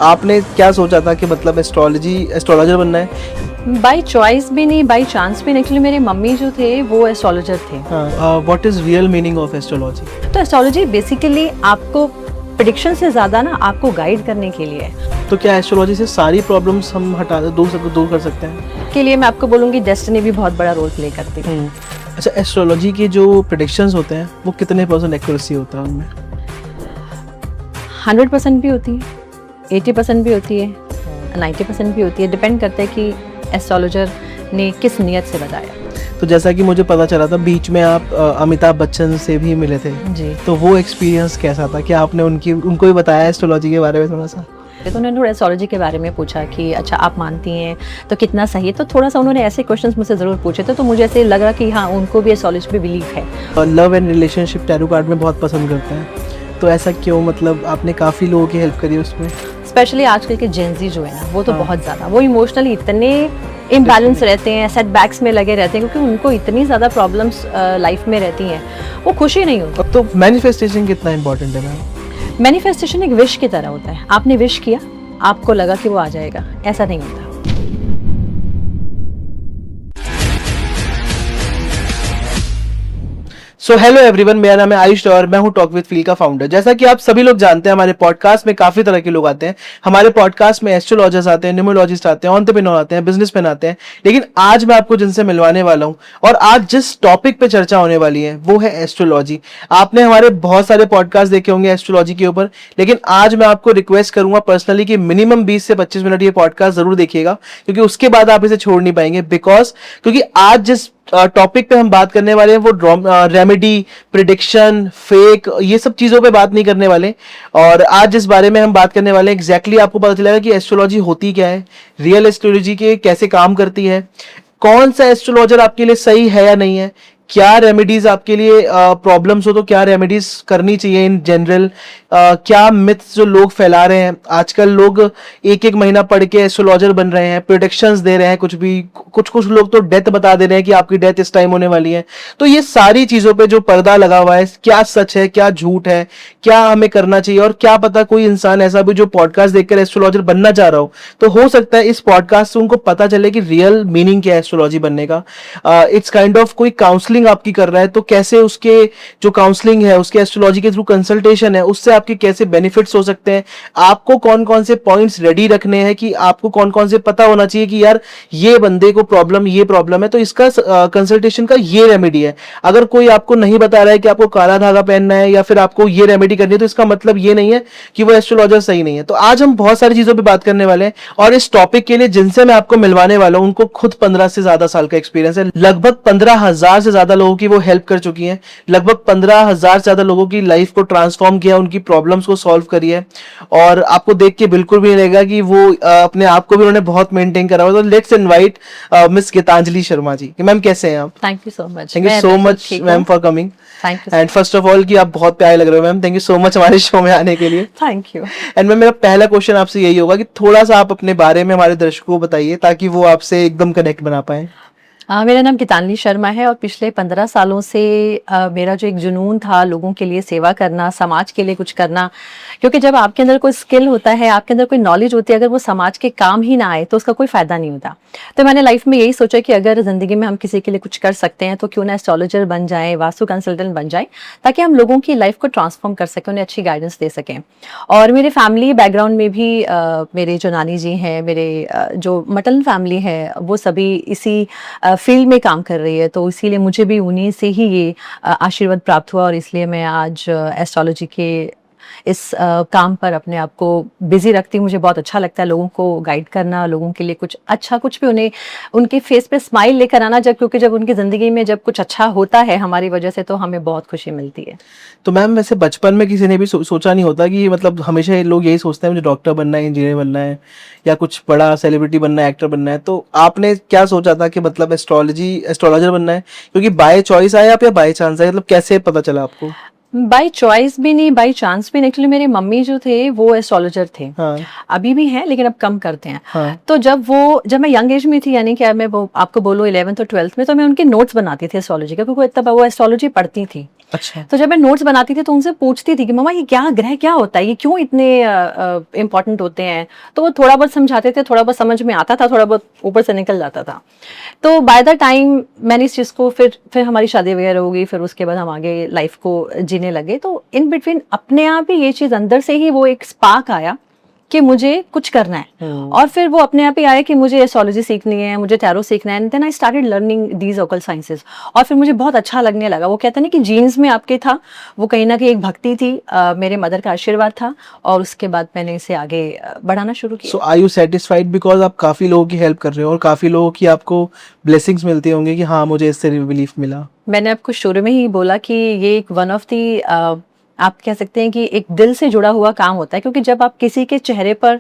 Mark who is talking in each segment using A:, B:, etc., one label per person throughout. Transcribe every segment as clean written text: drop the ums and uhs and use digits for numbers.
A: आपने क्या सोचा था कि मतलब एस्ट्रोलॉजर बनना है?
B: बाय चॉइस भी नहीं, बाय चांस भी नहीं। एक्चुअली मेरे मम्मी जो थे वो एस्ट्रोलॉजर थे।
A: What is real meaning of astrology?
B: तो एस्ट्रोलॉजी बेसिकली आपको प्रेडिक्शन से ज़्यादा ना आपको गाइड करने के लिए है।
A: तो क्या एस्ट्रोलॉजी से सारी प्रॉब्लम्स हम दूर कर सकते हैं?
B: के लिए मैं आपको बोलूँगी डेस्टिनी भी बहुत बड़ा रोल प्ले करती है।
A: अच्छा, एस्ट्रोलॉजी के जो प्रेडिक्शंस होते हैं वो कितने % एक्यूरेसी होता है उनमें?
B: 100% भी होती है, 80% भी होती है, 90% भी होती है। डिपेंड करता है कि एस्ट्रोलॉजर ने किस नियत से बताया।
A: तो जैसा कि मुझे पता चला था बीच में आप अमिताभ बच्चन से भी मिले थे
B: जी।
A: तो वो एक्सपीरियंस कैसा था? क्या आपने उनको भी बताया एस्ट्रोलॉजी के बारे में थोड़ा सा?
B: तो उन्होंने थोड़ा एस्ट्रोलॉजी के बारे में पूछा कि अच्छा आप मानती हैं तो कितना सही है। तो थोड़ा सा उन्होंने ऐसे क्वेश्चंस मुझसे ज़रूर पूछे थे, तो मुझे ऐसे लगा कि हाँ उनको भी एस्ट्रोलॉजी पे बिलीव है।
A: और love and relationship tarot card में बहुत पसंद करते हैं, तो ऐसा क्यों? मतलब आपने काफ़ी लोगों की हेल्प करी उसमें।
B: स्पेशली आजकल के जेंजी जो है ना वो तो बहुत ज़्यादा वो इमोशनली इतने इम्बैलेंस रहते हैं, सेटबैक्स में लगे रहते हैं, क्योंकि उनको इतनी ज़्यादा प्रॉब्लम्स लाइफ में रहती हैं, वो खुशी नहीं होती।
A: तो मैनिफेस्टेशन कितना इंपॉर्टेंट है मैम?
B: मैनिफेस्टेशन एक विश की तरह होता है। आपने विश किया, आपको लगा कि वो आ जाएगा, ऐसा नहीं होता।
A: सो हेलो एवरीवन, मेरा नाम है आयुष और मैं हूं टॉक विद फील का फाउंडर। जैसा कि आप सभी लोग जानते हैं हमारे पॉडकास्ट में काफी तरह के लोग आते हैं। हमारे पॉडकास्ट में एस्ट्रोलॉजर्स आते हैं, न्यूमरोलॉजिस्ट आते हैं, एंटरप्रेन्योर आते हैं, बिजनेसमैन आते हैं। लेकिन आज मैं आपको जिनसे मिलवाने वाला हूं और आज जिस टॉपिक पे चर्चा होने वाली है वो है एस्ट्रोलॉजी। आपने हमारे बहुत सारे पॉडकास्ट देखे होंगे एस्ट्रोलॉजी के ऊपर, लेकिन आज मैं आपको रिक्वेस्ट करूंगा पर्सनली कि मिनिमम 20 से 25 मिनट ये पॉडकास्ट जरूर देखिएगा, क्योंकि उसके बाद आप इसे छोड़ नहीं पाएंगे। क्योंकि आज जिस टॉपिक पे हम बात करने वाले हैं वो रेमेडी, प्रिडिक्शन, फेक, ये सब चीजों पे बात नहीं करने वाले। और आज जिस बारे में हम बात करने वाले हैं एग्जैक्टली आपको पता चलेगा कि एस्ट्रोलॉजी होती क्या है, रियल एस्ट्रोलॉजी के कैसे काम करती है, कौन सा एस्ट्रोलॉजर आपके लिए सही है या नहीं है, क्या रेमेडीज आपके लिए प्रॉब्लम्स हो तो क्या रेमेडीज करनी चाहिए इन जनरल, क्या मिथ्स जो लोग फैला रहे हैं। आजकल लोग एक एक महीना पढ़ के एस्ट्रोलॉजर बन रहे हैं, प्रेडिक्शंस दे रहे हैं, कुछ लोग तो डेथ बता दे रहे हैं कि आपकी डेथ इस टाइम होने वाली है। तो ये सारी चीजों पे जो पर्दा लगा हुआ है, क्या सच है, क्या झूठ है, क्या हमें करना चाहिए, और क्या पता कोई इंसान ऐसा भी जो पॉडकास्ट देखकर एस्ट्रोलॉजर बनना चाह रहा हो, तो हो सकता है इस पॉडकास्ट से उनको पता चले कि रियल मीनिंग क्या है एस्ट्रोलॉजी बनने का। इट्स काइंड ऑफ कोई काउंसलिंग आपकी कर रहा है तो कैसे उसके जो काउंसलिंग है, उसके एस्ट्रोलॉजी के थ्रू कंसल्टेशन है, उससे आपके कैसे बेनिफिट्स हो सकते हैं, आपको कौन कौन से पॉइंट्स रेडी रखने हैं, कि आपको कौन कौन से पता होना चाहिए कि यार ये बंदे को ये प्रॉब्लम है तो इसका कंसल्टेशन का ये रेमेडी है। अगर कोई आपको नहीं बता रहा है कि आपको काला धागा पहनना है या फिर आपको ये रेमेडी करनी है, तो इसका मतलब ये नहीं है कि वो एस्ट्रोलॉजर सही नहीं है। तो आज हम बहुत सारी चीजों पर बात करने वाले हैं और इस टॉपिक के लिए जिनसे मैं आपको मिलवाने वाला हूं उनको खुद 15 से ज्यादा साल का एक्सपीरियंस है। लगभग 15,000 से ज्यादा लोगों की वो हेल्प कर चुकी हैं, लगभग 15,000 से ज्यादा लोगों की लाइफ को ट्रांसफॉर्म किया, उनकी प्रॉब्लम्स को सॉल्व करी है। और आपको देख के बिल्कुल भी नहीं लगेगा कि वो अपने आप को भी उन्होंने बहुत मेंटेन करा हुआ। तो let's invite miss Geetanjali Sharma ji. Ma'am कैसे हैं आप?
B: Thank you so much.
A: Thank you so much ma'am for coming.
B: Thank you
A: and first of all कि आप बहुत प्यारे लग रहे हो ma'am, thank you so much हमारे शो में आने के लिए।
B: Thank you.
A: एंड मैम मेरा पहला क्वेश्चन आपसे यही होगा कि थोड़ा सा आप अपने बारे में हमारे दर्शकों को बताइए ताकि वो आपसे एकदम कनेक्ट बना पाए।
B: मेरा नाम गीतांजलि शर्मा है और पिछले 15 सालों से मेरा जो एक जुनून था लोगों के लिए सेवा करना, समाज के लिए कुछ करना, क्योंकि जब आपके अंदर कोई स्किल होता है, आपके अंदर कोई नॉलेज होती है, अगर वो समाज के काम ही ना आए तो उसका कोई फायदा नहीं होता। तो मैंने लाइफ में यही सोचा कि अगर जिंदगी में हम किसी के लिए कुछ कर सकते हैं तो क्यों ना एस्ट्रोलॉजर बन जाए, वास्तु कंसल्टेंट बन जाए, ताकि हम लोगों की लाइफ को ट्रांसफॉर्म कर सकें, उन्हें अच्छी गाइडेंस दे सकें। और मेरे फैमिली बैकग्राउंड में भी मेरे जो नानी जी हैं, मेरे जो मटन फैमिली है, वो सभी इसी फील्ड में काम कर रही है, तो इसीलिए मुझे भी उन्हीं से ही ये आशीर्वाद प्राप्त हुआ और इसलिए मैं आज एस्ट्रोलॉजी के इस काम पर अपने आप को बिजी रखती हूँ। मुझे बहुत अच्छा लगता है लोगों को गाइड करना, लोगों के लिए कुछ अच्छा, कुछ भी उन्हें उनके फेस पे स्माइल लेकर आना, क्योंकि जब उनकी ज़िंदगी में जब कुछ अच्छा होता है हमारी वजह से तो हमें बहुत खुशी मिलती है।
A: तो मैम वैसे बचपन में किसी ने भी सोचा नहीं होता कि मतलब हमेशा लोग यही सोचते हैं मुझे डॉक्टर बनना है, इंजीनियर बनना है या कुछ बड़ा सेलिब्रिटी बनना है, एक्टर बनना है, तो आपने क्या सोचा था कि मतलब एस्ट्रोलॉजर बनना है? क्योंकि बाय चॉइस आया आप या बाय चांस आया, मतलब कैसे पता चला आपको?
B: बाय चॉइस भी नहीं, बाय चांस भी नहीं। एक्चुअली मेरे मम्मी जो थे वो एस्ट्रोलॉजर थे।
A: हाँ।
B: अभी भी हैं लेकिन अब कम करते हैं।
A: हाँ।
B: तो जब मैं यंग एज में थी, यानी कि मैं वो आपको बोलो 11th और 12th में, तो मैं उनके नोट्स बनाती थी एस्ट्रोलॉजी के, क्योंकि तब वो एस्ट्रोलॉजी पढ़ती थी।
A: अच्छा।
B: तो जब मैं नोट्स बनाती थी तो उनसे पूछती थी कि मम्मा ये क्या ग्रह क्या होता है, ये क्यों इतने इंपॉर्टेंट होते हैं। तो वो थोड़ा बहुत समझाते थे, थोड़ा बहुत समझ में आता था, थोड़ा बहुत ऊपर से निकल जाता था। तो बाय द टाइम मैंने इस चीज़ को फिर हमारी शादी वगैरह हो गई, फिर उसके बाद हम आगे लाइफ को जीने लगे। तो इन बिटवीन अपने आप ही ये चीज़ अंदर से ही वो एक स्पार्क आया कि मुझे कुछ करना है। और फिर वो अपने आप ही आया कि मुझे एस्ट्रोलॉजी सीखनी है, मुझे टैरो सीखना है। And then I started learning these occult sciences. और फिर मुझे बहुत अच्छा लगने लगा। वो कहते हैं ना कि जीन्स में आपके था, वो कहीं ना कहीं एक भक्ति थी, मेरे मदर का आशीर्वाद था, और उसके बाद मैंने इसे आगे बढ़ाना शुरू किया।
A: सो आर यू सेटिस्फाइड, बिकॉज आप काफी लोगों की हेल्प कर रहे हो और काफी लोगों की आपको ब्लेसिंग्स मिलती होंगी कि हाँ मुझे इससे रिलीफ मिला।
B: मैंने आपको शुरू में ही बोला कि ये एक वन ऑफ दी, आप कह सकते हैं कि एक दिल से जुड़ा हुआ काम होता है। क्योंकि जब आप किसी के चेहरे पर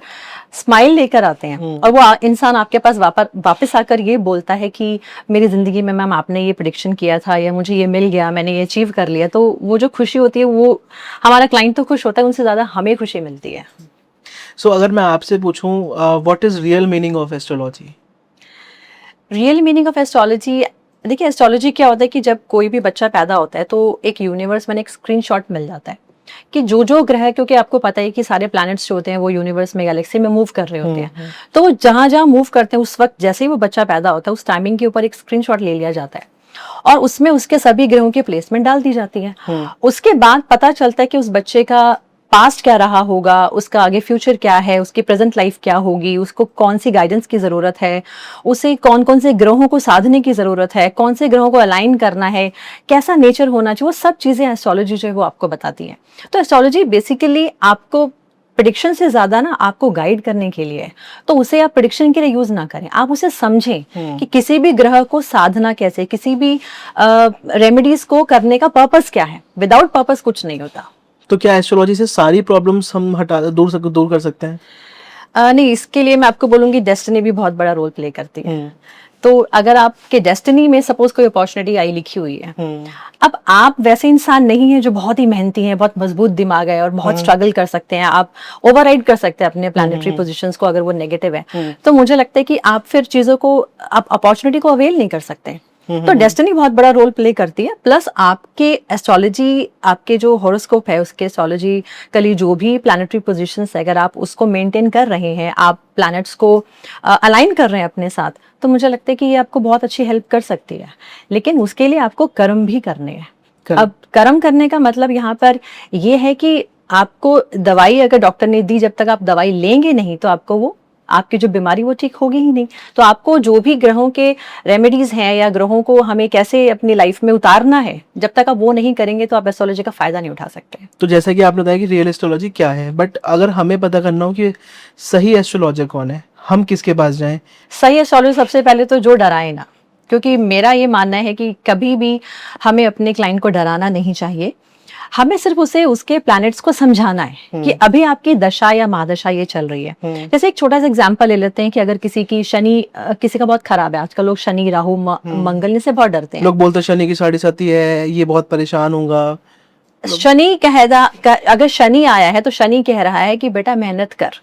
B: स्माइल लेकर आते हैं और वो इंसान आपके पास वापस आकर ये बोलता है कि मेरी जिंदगी में मैम आपने ये प्रेडिक्शन किया था, या मुझे ये मिल गया, मैंने ये अचीव कर लिया, तो वो जो खुशी होती है, वो हमारा क्लाइंट तो खुश होता है, उनसे ज्यादा हमें खुशी मिलती है।
A: सो अगर मैं आपसे पूछूं what is real meaning of astrology?
B: Real meaning of astrology, देखिए एस्ट्रोलॉजी क्या होता है कि जब कोई भी बच्चा पैदा होता है तो एक यूनिवर्स में एक स्क्रीनशॉट मिल जाता है कि जो जो ग्रह, क्योंकि आपको पता है कि सारे प्लैनेट्स जो होते हैं वो यूनिवर्स में, गैलेक्सी में मूव कर रहे होते हैं। तो वो जहां जहां मूव करते हैं, उस वक्त जैसे ही वो बच्चा पैदा होता है, उस टाइमिंग के ऊपर एक स्क्रीनशॉट ले लिया जाता है और उसमें उसके सभी ग्रहों की प्लेसमेंट डाल दी जाती है। उसके बाद पता चलता है कि उस बच्चे का पास्ट क्या रहा होगा, उसका आगे फ्यूचर क्या है, उसकी प्रेजेंट लाइफ क्या होगी, उसको कौन सी गाइडेंस की जरूरत है, उसे कौन कौन से ग्रहों को साधने की जरूरत है, कौन से ग्रहों को अलाइन करना है, कैसा नेचर होना चाहिए, वो सब चीजें एस्ट्रोलॉजी जो है वो आपको बताती है। तो एस्ट्रोलॉजी बेसिकली आपको प्रिडिक्शन से ज्यादा ना आपको गाइड करने के लिए है। तो उसे आप प्रिडिक्शन के लिए यूज ना करें, आप उसे समझें कि किसी भी ग्रह को साधना कैसे, किसी भी रेमेडीज को करने का पर्पस क्या है। विदाउट पर्पस कुछ नहीं होता।
A: तो क्या एस्ट्रोलॉजी से सारी प्रॉब्लम्स हम दूर कर सकते हैं?
B: नहीं, इसके लिए मैं आपको बोलूंगी डेस्टिनी भी बहुत बड़ा रोल प्ले करती है। तो अगर आपके डेस्टिनी में सपोज कोई अपॉर्चुनिटी आई लिखी हुई है, अब आप वैसे इंसान नहीं है जो बहुत ही मेहनती हैं, बहुत मजबूत दिमाग है और बहुत स्ट्रगल कर सकते हैं, आप ओवरराइड कर सकते हैं अपने प्लैनेटरी पोजीशंस को अगर वो नेगेटिव है। तो मुझे लगता है कि आप फिर चीजों को, आप अपॉर्चुनिटी को अवेल नहीं कर सकते। तो डेस्टिनी बहुत बड़ा रोल प्ले करती है। प्लस आपके एस्ट्रोलॉजी, आपके जो हॉरोस्कोप है उसके एस्ट्रोलॉजिकली जो भी प्लैनेटरी पोजीशंस है, अगर आप उसको मेंटेन कर रहे हैं, आप प्लैनेट्स को अलाइन कर रहे हैं अपने साथ, तो मुझे लगता है कि ये आपको बहुत अच्छी हेल्प कर सकती है। लेकिन उसके लिए आपको कर्म भी करने हैं। अब कर्म करने का मतलब यहाँ पर ये है कि आपको दवाई अगर डॉक्टर ने दी, जब तक आप दवाई लेंगे नहीं तो आपको वो, आपकी जो बीमारी वो ठीक होगी ही नहीं। तो आपको जो भी ग्रहों के रेमेडीज हैं या ग्रहों को हमें कैसे अपनी लाइफ में उतारना है, जब तक आप वो नहीं करेंगे तो आप एस्ट्रोलॉजी का फायदा नहीं उठा सकते।
A: तो जैसा कि आपने बताया कि रियल एस्ट्रोलॉजी क्या है, बट अगर हमें पता करना हो कि सही एस्ट्रोलॉजर कौन है, हम किसके पास जाएं?
B: सही एस्ट्रोलॉजी सबसे पहले तो जो डराए ना, क्योंकि मेरा ये मानना है कि कभी भी हमें अपने क्लाइंट को डराना नहीं चाहिए। हमें सिर्फ उसे उसके प्लैनेट्स को समझाना है कि अभी आपकी दशा या महादशा ये चल रही है। जैसे एक छोटा सा एग्जांपल ले लेते हैं कि अगर किसी की शनि, किसी का बहुत खराब है, आजकल लोग शनि, राहु, मंगल से बहुत डरते हैं।
A: लोग बोलते हैं शनि की 7.5 है, ये बहुत परेशान होगा।
B: शनि अगर शनि आया है तो शनि कह रहा है कि बेटा मेहनत कर,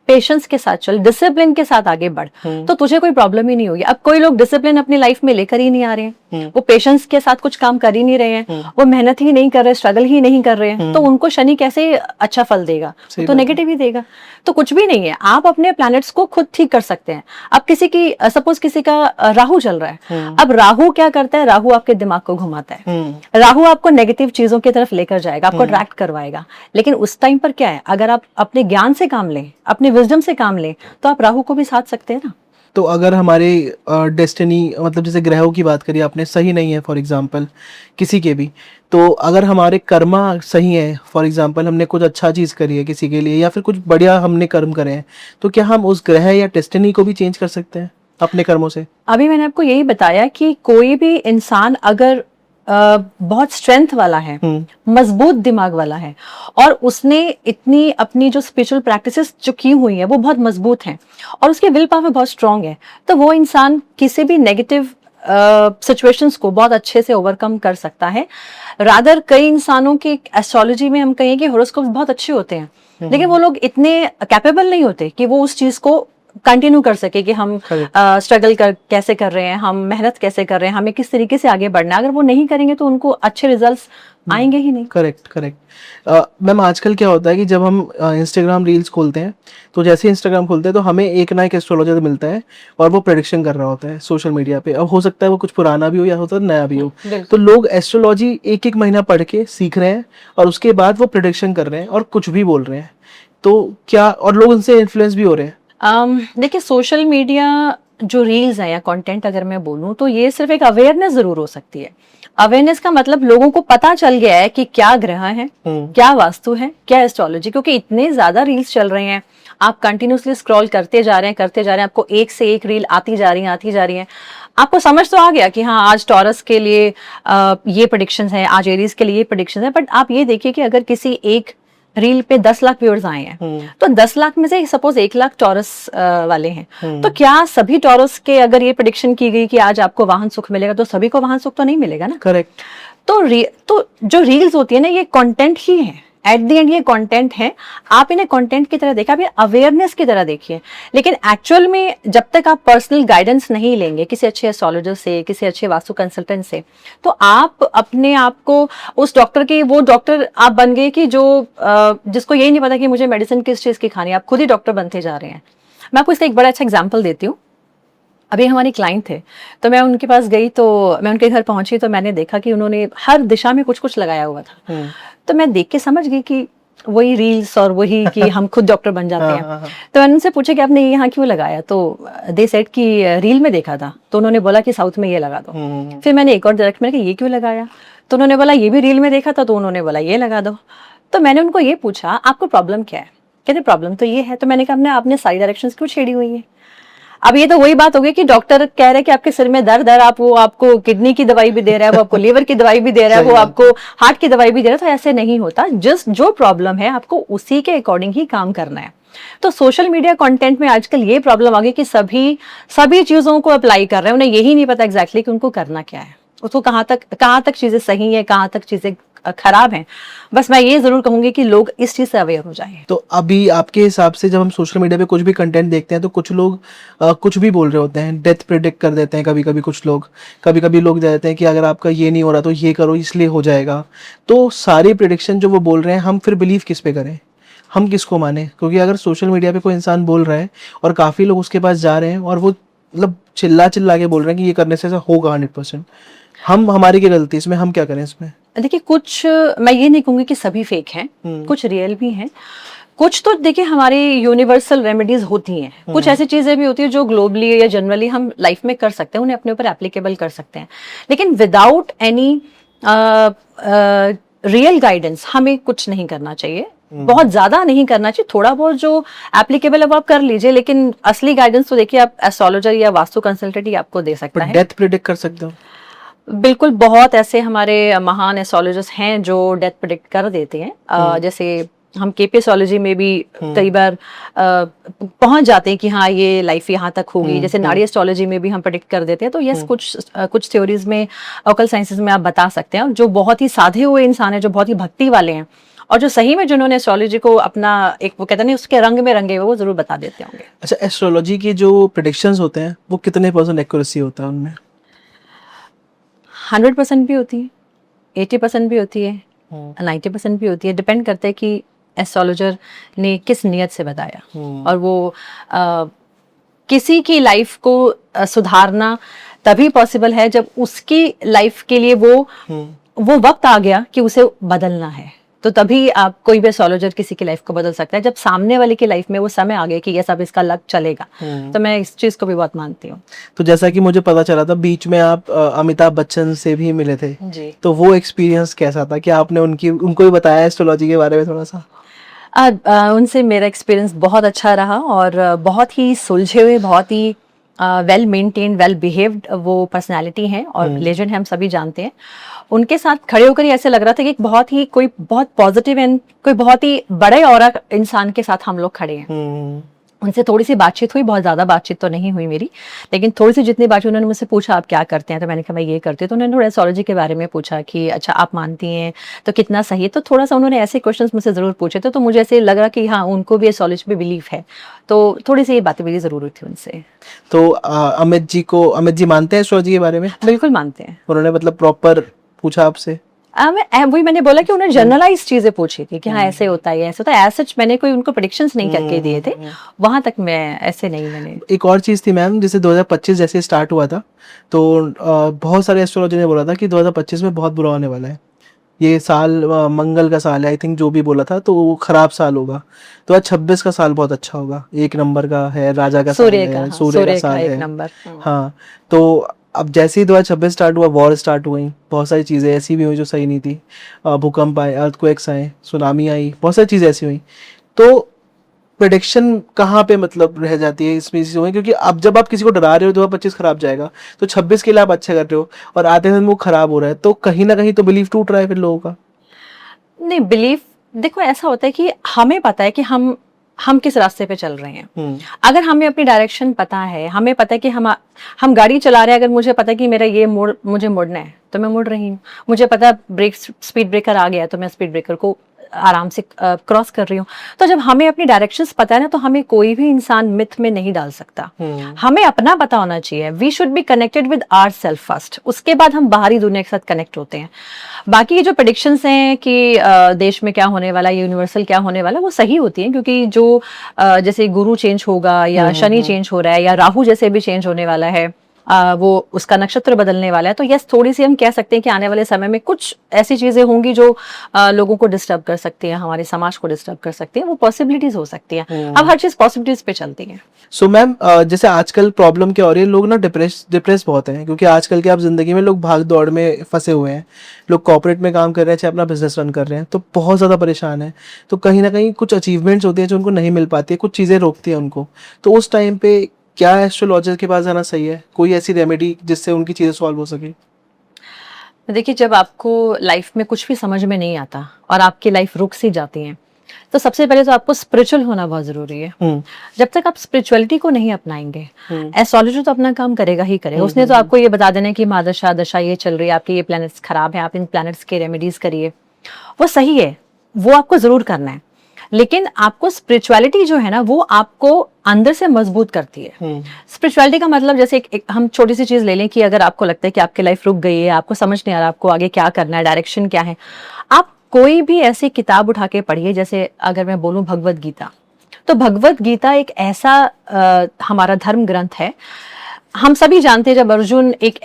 B: पेशेंस के साथ चल, डिसिप्लिन के साथ आगे बढ़, तो तुझे कोई प्रॉब्लम ही नहीं होगी। अब कोई लोग डिसिप्लिन अपनी लाइफ में लेकर ही नहीं आ रहे हैं, वो पेशेंस के साथ कुछ काम कर ही नहीं रहे हैं, वो मेहनत ही नहीं कर रहे, स्ट्रगल ही नहीं कर रहे हैं, तो उनको शनि कैसे अच्छा फल देगा? तो नेगेटिव ही देगा। तो कुछ भी नहीं है, आप अपने प्लैनेट्स को खुद ठीक कर सकते हैं। अब किसी की, सपोज किसी का राहु चल रहा है, अब राहु क्या करता है? राहु आपके दिमाग को घुमाता है, राहु आपको नेगेटिव चीजों की तरफ लेकर जाएगा, आपको अट्रैक्ट करवाएगा। लेकिन उस टाइम पर क्या है, अगर आप अपने ज्ञान से काम लें, अपने विजडम से काम लें, तो आप राहु को भी साध सकते हैं ना।
A: तो अगर हमारे डेस्टिनी, मतलब जैसे ग्रहों की बात करी आपने, सही नहीं है फॉर एग्जांपल किसी के भी, तो अगर हमारे कर्मा सही है, फॉर एग्जांपल हमने कुछ अच्छा चीज़ करी है किसी के लिए या फिर कुछ बढ़िया हमने कर्म करे हैं, तो क्या हम उस ग्रह या डेस्टिनी को भी चेंज कर सकते हैं अपने कर्मों से?
B: अभी मैंने आपको यही बताया कि कोई भी इंसान अगर बहुत स्ट्रेंथ वाला है, मजबूत दिमाग वाला है, और उसने इतनी अपनी जो स्पिरिचुअल प्रैक्टिसेस जो की हुई है वो बहुत मजबूत हैं और उसकी विल पावर बहुत स्ट्रांग है, तो वो इंसान किसी भी नेगेटिव सिचुएशंस को बहुत अच्छे से ओवरकम कर सकता है। रादर कई इंसानों की एस्ट्रोलॉजी में हम कहें कि हॉरोस्कोप्स बहुत अच्छे होते हैं, लेकिन वो लोग इतने कैपेबल नहीं होते कि वो उस चीज को कंटिन्यू कर सके कि हम स्ट्रगल कैसे कर रहे हैं, हम मेहनत कैसे कर रहे हैं, हमें किस तरीके से आगे बढ़ना है। अगर वो नहीं करेंगे तो उनको अच्छे रिजल्ट्स आएंगे ही नहीं।
A: करेक्ट। मैम आजकल क्या होता है कि जब हम इंस्टाग्राम रील्स खोलते हैं तो जैसे ही इंस्टाग्राम खोलते हैं तो हमें एक ना एक एस्ट्रोलॉजर मिलता है और वो प्रेडिक्शन कर रहा होता है सोशल मीडिया पे। अब हो सकता है वो कुछ पुराना भी हो या होता है नया भी हो, तो लोग एस्ट्रोलॉजी एक एक महीना पढ़ के सीख रहे हैं और उसके बाद वो प्रेडिक्शन कर रहे हैं और कुछ भी बोल रहे हैं। तो क्या, और लोग उनसे इन्फ्लुएंस भी हो रहे हैं।
B: देखिए सोशल मीडिया जो रील्स है या कंटेंट अगर मैं बोलूं तो ये सिर्फ एक अवेयरनेस जरूर हो सकती है। अवेयरनेस का मतलब लोगों को पता चल गया है कि क्या ग्रह है, क्या वास्तु है, क्या एस्ट्रोलॉजी, क्योंकि इतने ज्यादा रील्स चल रहे हैं, आप कंटिन्यूसली स्क्रॉल करते जा रहे हैं, आपको एक से एक रील आती जा रही है। आपको समझ तो आ गया कि हाँ आज टॉरस के लिए ये प्रेडिक्शंस है, आज एरीज के लिए ये प्रेडिक्शंस है, बट आप ये देखिए कि अगर किसी एक रील पे 10 लाख व्यूअर्स आए हैं तो 10 लाख में से सपोज 1 लाख टॉरस वाले हैं, तो क्या सभी टॉरस के अगर ये प्रेडिक्शन की गई कि आज आपको वाहन सुख मिलेगा तो सभी को वाहन सुख तो नहीं मिलेगा ना।
A: करेक्ट।
B: तो जो रील्स होती है ना ये कंटेंट ही है, एट द एंड ये कंटेंट है। आप इन्हें कंटेंट की तरह देखिए, आप ये अवेयरनेस की तरह देखिए, लेकिन एक्चुअल में जब तक आप पर्सनल गाइडेंस नहीं लेंगे किसी अच्छे एस्ट्रोलॉजर से, किसी अच्छे वास्तु कंसल्टेंट से, तो आप अपने आप को उस डॉक्टर के, वो डॉक्टर आप बन गए कि जो जिसको यही नहीं पता कि मुझे मेडिसिन किस चीज की खानी है, आप खुद ही डॉक्टर बनते जा रहे हैं। मैं आपको इसका एक बड़ा अच्छा एग्जाम्पल देती हूँ। अभी हमारी क्लाइंट थे तो मैं उनके पास गई, तो मैं उनके घर पहुंची तो मैंने देखा कि उन्होंने हर दिशा में कुछ कुछ लगाया हुआ था। तो मैं देख के समझ गई कि वही रील्स और वही कि हम खुद डॉक्टर बन जाते हैं। तो मैंने उनसे पूछा कि आपने ये यहाँ क्यों लगाया, तो दे सेड कि रील में देखा था, तो उन्होंने बोला कि साउथ में ये लगा दो। फिर मैंने एक और डायरेक्ट मैंने कहा ये क्यों लगाया, तो उन्होंने बोला ये भी रील में देखा था, तो उन्होंने बोला ये लगा दो। तो मैंने उनको ये पूछा आपको प्रॉब्लम क्या है, कहते प्रॉब्लम तो ये है। तो मैंने कहा आपने सारी डायरेक्शंस क्यों छेड़ी हुई है। अब ये तो वही बात हो गई कि डॉक्टर कह रहे हैं कि आपके सिर में दर्द है, वो आपको किडनी की दवाई भी दे रहा है, वो आपको लीवर की दवाई भी दे रहा है, वो आपको हार्ट की दवाई भी दे रहा है। तो ऐसे नहीं होता, जस्ट जो प्रॉब्लम है आपको उसी के अकॉर्डिंग ही काम करना है। तो सोशल मीडिया कंटेंट में आजकल ये प्रॉब्लम आ गई कि सभी चीजों को अप्लाई कर रहे हैं, उन्हें यही नहीं पता एग्जैक्टली कि उनको करना क्या है, उसको कहाँ तक चीजें सही है, कहाँ तक चीजें खराब हैं। बस मैं ये जरूर कहूंगी कि लोग इस चीज से अवेयर हो जाएं।
A: तो अभी आपके हिसाब से जब हम सोशल मीडिया पे कुछ भी कंटेंट देखते हैं तो कुछ लोग कुछ भी बोल रहे होते हैं, डेथ प्रेडिक्ट कर देते हैं कभी कभी कुछ लोग, कभी लोग कहते हैं कि अगर आपका ये नहीं हो रहा तो ये करो इसलिए हो जाएगा। तो सारी प्रेडिक्शन जो वो बोल रहे हैं हम फिर बिलीव किस पे करें, हम किसको माने? क्योंकि अगर सोशल मीडिया पे कोई इंसान बोल रहा है और काफ़ी लोग उसके पास जा रहे हैं और वो मतलब चिल्ला के बोल रहे हैं कि ये करने से ऐसा होगा 100%, हमारी क्या गलती इसमें, हम क्या करें इसमें?
B: देखिए कुछ, मैं ये नहीं कहूंगी कि सभी फेक हैं, कुछ रियल भी हैं, कुछ तो देखिए हमारी यूनिवर्सल रेमेडीज होती हैं, कुछ ऐसी चीजें भी होती है जो ग्लोबली या जनरली हम लाइफ में कर सकते हैं, उन्हें अपने ऊपर एप्लीकेबल कर सकते हैं, लेकिन विदाउट एनी रियल गाइडेंस हमें कुछ नहीं करना चाहिए, बहुत ज्यादा नहीं करना चाहिए, थोड़ा बहुत जो एप्लीकेबल है वो आप कर लीजिए, लेकिन असली गाइडेंस तो देखिए आप एस्ट्रोलॉजर या वास्तु कंसल्टेंट ही आपको दे सकता है।
A: डेथ प्रेडिक्ट कर सकते हो?
B: बिल्कुल, बहुत ऐसे हमारे महान एस्ट्रोलॉजर्स हैं जो डेथ प्रेडिक्ट कर देते हैं। जैसे हम केपी एस्ट्रोलॉजी में भी कई बार पहुंच जाते हैं कि हाँ ये लाइफ यहाँ तक होगी, जैसे नाड़ी एस्ट्रोलॉजी में भी हम प्रेडिक्ट कर देते हैं। तो यस, कुछ थ्योरीज में, ऑकल्ट साइंसेज में आप बता सकते हैं, जो बहुत ही साधे हुए इंसान है, जो बहुत ही भक्ति वाले हैं और जो सही में जिन्होंने एस्ट्रोलॉजी को अपना एक, वो कहते हैं उसके रंग में रंगे हुए, वो जरूर बता देते होंगे।
A: अच्छा, एस्ट्रोलॉजी के जो प्रेडिक्शंस होते हैं वो कितने % एक्यूरेसी होता है उनमें?
B: 100% भी होती है, 80% भी होती है, 90% भी होती है, डिपेंड करता है कि एस्ट्रोलॉजर ने किस नियत से बताया और वो किसी की लाइफ को सुधारना तभी पॉसिबल है जब उसकी लाइफ के लिए वो वक्त आ गया कि उसे बदलना है, तो तभी आप कोई भी एस्ट्रोलॉजर किसी की लाइफ को बदल सकता है, जब सामने वाले की लाइफ में वो समय आ गया कि ये सब इसका लग चलेगा। तो मैं इस चीज को भी बहुत मानती हूँ। तो
A: जैसा कि मुझे पता चला था बीच में आप अमिताभ बच्चन से भी मिले थे
B: जी,
A: तो वो एक्सपीरियंस कैसा था? क्या आपने उनको भी बताया एस्ट्रोलॉजी के बारे में थोड़ा सा?
B: उनसे मेरा एक्सपीरियंस बहुत अच्छा रहा और बहुत ही सुलझे हुए, बहुत ही वेल मेंटेन्ड, वेल बिहेव्ड वो पर्सनालिटी हैं और लेजेंड है, हम सभी जानते हैं। उनके साथ खड़े होकर ही ऐसे लग रहा था कि बहुत पॉजिटिव एंड कोई बहुत ही बड़े और इंसान के साथ हम लोग खड़े हैं। उनसे थोड़ी सी बातचीत हुई, बहुत ज़्यादा बातचीत तो नहीं हुई मेरी, लेकिन थोड़ी सी जितनी बातचीत, उन्होंने मुझसे पूछा आप क्या करते हैं, तो मैंने कहा मैं ये करती हूँ। तो उन्होंने थोड़ा एस्ट्रोलॉजी के बारे में पूछा कि अच्छा आप मानती हैं तो कितना सही है, तो थोड़ा सा उन्होंने ऐसे क्वेश्चंस मुझसे ज़रूर पूछे थे, तो मुझे ऐसे लग रहा कि हाँ उनको भी एस्ट्रोलॉजी पे बिलीफ है, तो थोड़ी सी ये बातें मेरी ज़रूर हुई थी उनसे।
A: तो अमित जी मानते हैं एस्ट्रोलॉजी के बारे में?
B: बिल्कुल मानते हैं।
A: उन्होंने मतलब प्रॉपर पूछा आपसे?
B: वही मैंने बोला कि उन्होंने जनरलाइज चीजें पूछी थी कि हाँ ऐसे होता है, ऐसे होता है, एज सच मैंने कोई उनको प्रेडिक्शंस नहीं करके दिए थे, वहां तक मैं ऐसे नहीं मैंने।
A: एक और चीज़ थी मैम, जैसे 2025 जैसे स्टार्ट हुआ था, तो बहुत सारे एस्ट्रोलॉजर ने बोला था कि 2025 में बहुत बुरा होने वाला है, ये साल मंगल का साल है, आई थिंक जो भी बोला था, तो वो खराब साल होगा। 2026 का साल बहुत अच्छा होगा, 1 नंबर का है, राजा का साल
B: सूर्य का,
A: है,
B: हाँ,
A: सूर्य का साल
B: एक
A: है।
B: नंबर।
A: हाँ, तो अब जैसे ही 2026 स्टार्ट हुआ, वॉर स्टार्ट हुई, बहुत सारी चीज़ें ऐसी भी हुई जो सही नहीं थी, भूकंप आए, अर्थक्वेक्स आए, सुनामी आई, बहुत सारी चीज़ें ऐसी हुई। तो प्रेडिक्शन कहाँ पे मतलब रह जाती है इसमें चीज़ों में, क्योंकि अब जब आप किसी को डरा रहे हो 2025 खराब जाएगा, तो 26 के लिए आप अच्छा कर रहे हो और आते दिन वो खराब हो रहा है, तो कहीं ना कहीं तो बिलीफ टूट रहा है फिर लोगों का।
B: नहीं, बिलीफ देखो ऐसा होता है कि हमें पता है कि हम किस रास्ते पे चल रहे हैं। अगर हमें अपनी डायरेक्शन पता है, हमें पता है कि हम गाड़ी चला रहे हैं, अगर मुझे पता है कि मेरा ये मोड़ मुझे मुड़ना है तो मैं मुड़ रही हूँ, मुझे पता है ब्रेक स्पीड ब्रेकर आ गया तो मैं स्पीड ब्रेकर को आराम से क्रॉस कर रही हूँ। तो जब हमें अपनी डायरेक्शंस पता है ना, तो हमें कोई भी इंसान मिथ में नहीं डाल सकता। हमें अपना पता होना चाहिए, we should be connected with our self first, उसके बाद हम बाहरी दुनिया के साथ कनेक्ट होते हैं। बाकी ये जो प्रेडिक्शंस हैं कि देश में क्या होने वाला है, यूनिवर्सल क्या होने वाला है, वो सही होती हैं, क्योंकि जो जैसे गुरु चेंज होगा या शनि चेंज हो रहा है या राहु जैसे भी चेंज होने वाला है, वो उसका नक्षत्र बदलने वाला है, तो यस थोड़ी सी हम कह सकते हैं कि आने वाले समय में कुछ ऐसी चीजें होंगी जो लोगों को डिस्टर्ब कर सकती हैं, हमारे समाज को डिस्टर्ब कर सकती हैं, वो पॉसिबिलिटीज हो सकती हैं। अब हर चीज पॉसिबिलिटीज पे चलती है।
A: सो मैम, जैसे आजकल प्रॉब्लम क्या हो रही है, लोग ना डिप्रेस बहुत हैं, क्योंकि आजकल के आप जिंदगी में लोग भाग दौड़ में फंसे हुए हैं, लोग कॉर्पोरेट में काम कर रहे हैं, चाहे अपना बिजनेस रन कर रहे हैं, तो बहुत ज़्यादा परेशान है। तो कहीं ना कहीं कुछ अचीवमेंट्स होती हैं जो उनको नहीं मिल पाती है, कुछ चीज़ें रोकती हैं उनको, तो उस टाइम पे क्या एस्ट्रोलॉजर के पास जाना सही है? कोई ऐसी रेमेडी जिससे उनकी चीज़ें सॉल्व हो सके?
B: देखिए, जब आपको लाइफ में कुछ भी समझ में नहीं आता और आपकी लाइफ रुक सी जाती है, तो सबसे पहले तो आपको स्पिरिचुअल होना बहुत जरूरी है। जब तक आप स्पिरिचुअलिटी को नहीं अपनाएंगे, एस्ट्रोलॉजी तो अपना काम करेगा ही करेगा। उसने तो आपको ये बता देना है कि महादशा दशा ये चल रही है, आपके ये प्लैनेट्स खराब है, आप इन प्लैनेट्स के रेमेडीज करिए, वो सही है, वो आपको जरूर करना है। लेकिन आपको स्पिरिचुअलिटी जो है ना, वो आपको अंदर से मजबूत करती है। स्पिरिचुअलिटी का मतलब जैसे एक हम छोटी सी चीज ले लें कि अगर आपको लगता है कि आपकी लाइफ रुक गई है, आपको समझ नहीं आ रहा आपको आगे क्या करना है, डायरेक्शन क्या है, आप कोई भी ऐसी किताब उठा के पढ़िए। जैसे अगर मैं बोलूं भगवत गीता, तो भगवत गीता एक ऐसा हमारा धर्म ग्रंथ है। हम सभी जानते हैं जब अर्जुन एक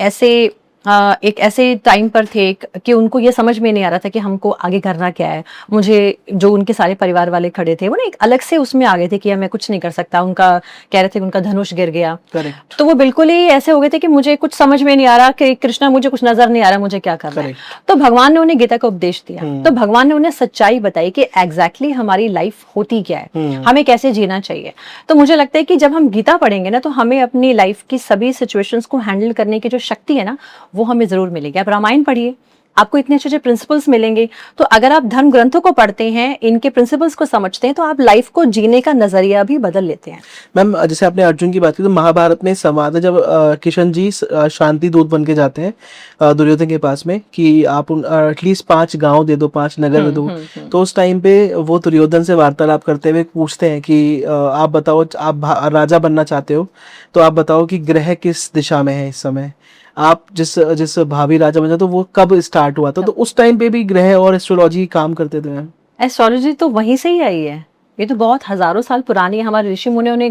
B: ऐसे टाइम पर थे कि उनको ये समझ में नहीं आ रहा था कि हमको आगे करना क्या है। मुझे जो उनके सारे परिवार वाले खड़े थे वो ना एक अलग से उसमें आ गए थे कि मैं कुछ नहीं कर सकता। उनका कह रहे थे कि उनका धनुष गिर गया।
A: Correct.
B: तो वो बिल्कुल ही ऐसे हो गए थे कि मुझे कुछ समझ में नहीं आ रहा कि कृष्णा मुझे कुछ नजर नहीं आ रहा, मुझे क्या करना है। तो भगवान ने उन्हें गीता का उपदेश दिया। तो भगवान ने उन्हें सच्चाई बताई कि एग्जैक्टली हमारी लाइफ होती क्या है, हमें कैसे जीना चाहिए। तो मुझे लगता है कि जब हम गीता पढ़ेंगे ना, तो हमें अपनी लाइफ की सभी सिचुएशंस को हैंडल करने की जो शक्ति है ना, वो हमें जरूर मिलेगी। आप रामायण पढ़िए, आपको इतने अच्छे अच्छे प्रिंसिपल्स मिलेंगे। तो अगर आप धर्म ग्रंथों को पढ़ते हैं, इनके प्रिंसिपल्स को समझते हैं, तो आप लाइफ को जीने का नजरिया भी बदल लेते हैं।
A: मैम, जैसे आपने अर्जुन की बात की, तो महाभारत में संवाद है जब किशन जी शांति दूत बन के जाते हैं दुर्योधन के पास में कि आप एटलीस्ट 5 गांव दे दो, 5 नगर दे दो। तो उस टाइम पे वो दुर्योधन से वार्तालाप करते हुए पूछते हैं कि आप बताओ, आप राजा बनना चाहते हो तो आप बताओ कि ग्रह किस दिशा में है इस समय, आप जिस जिस भावी राजा बन जाते तो वो कब स्टार्ट हुआ था। तो उस टाइम पे भी ग्रह और एस्ट्रोलॉजी काम करते थे मैम।
B: एस्ट्रोलॉजी तो वहीं से ही आई है, ये तो बहुत हजारों साल पुरानी है। हमारे ऋषि मुनियों ने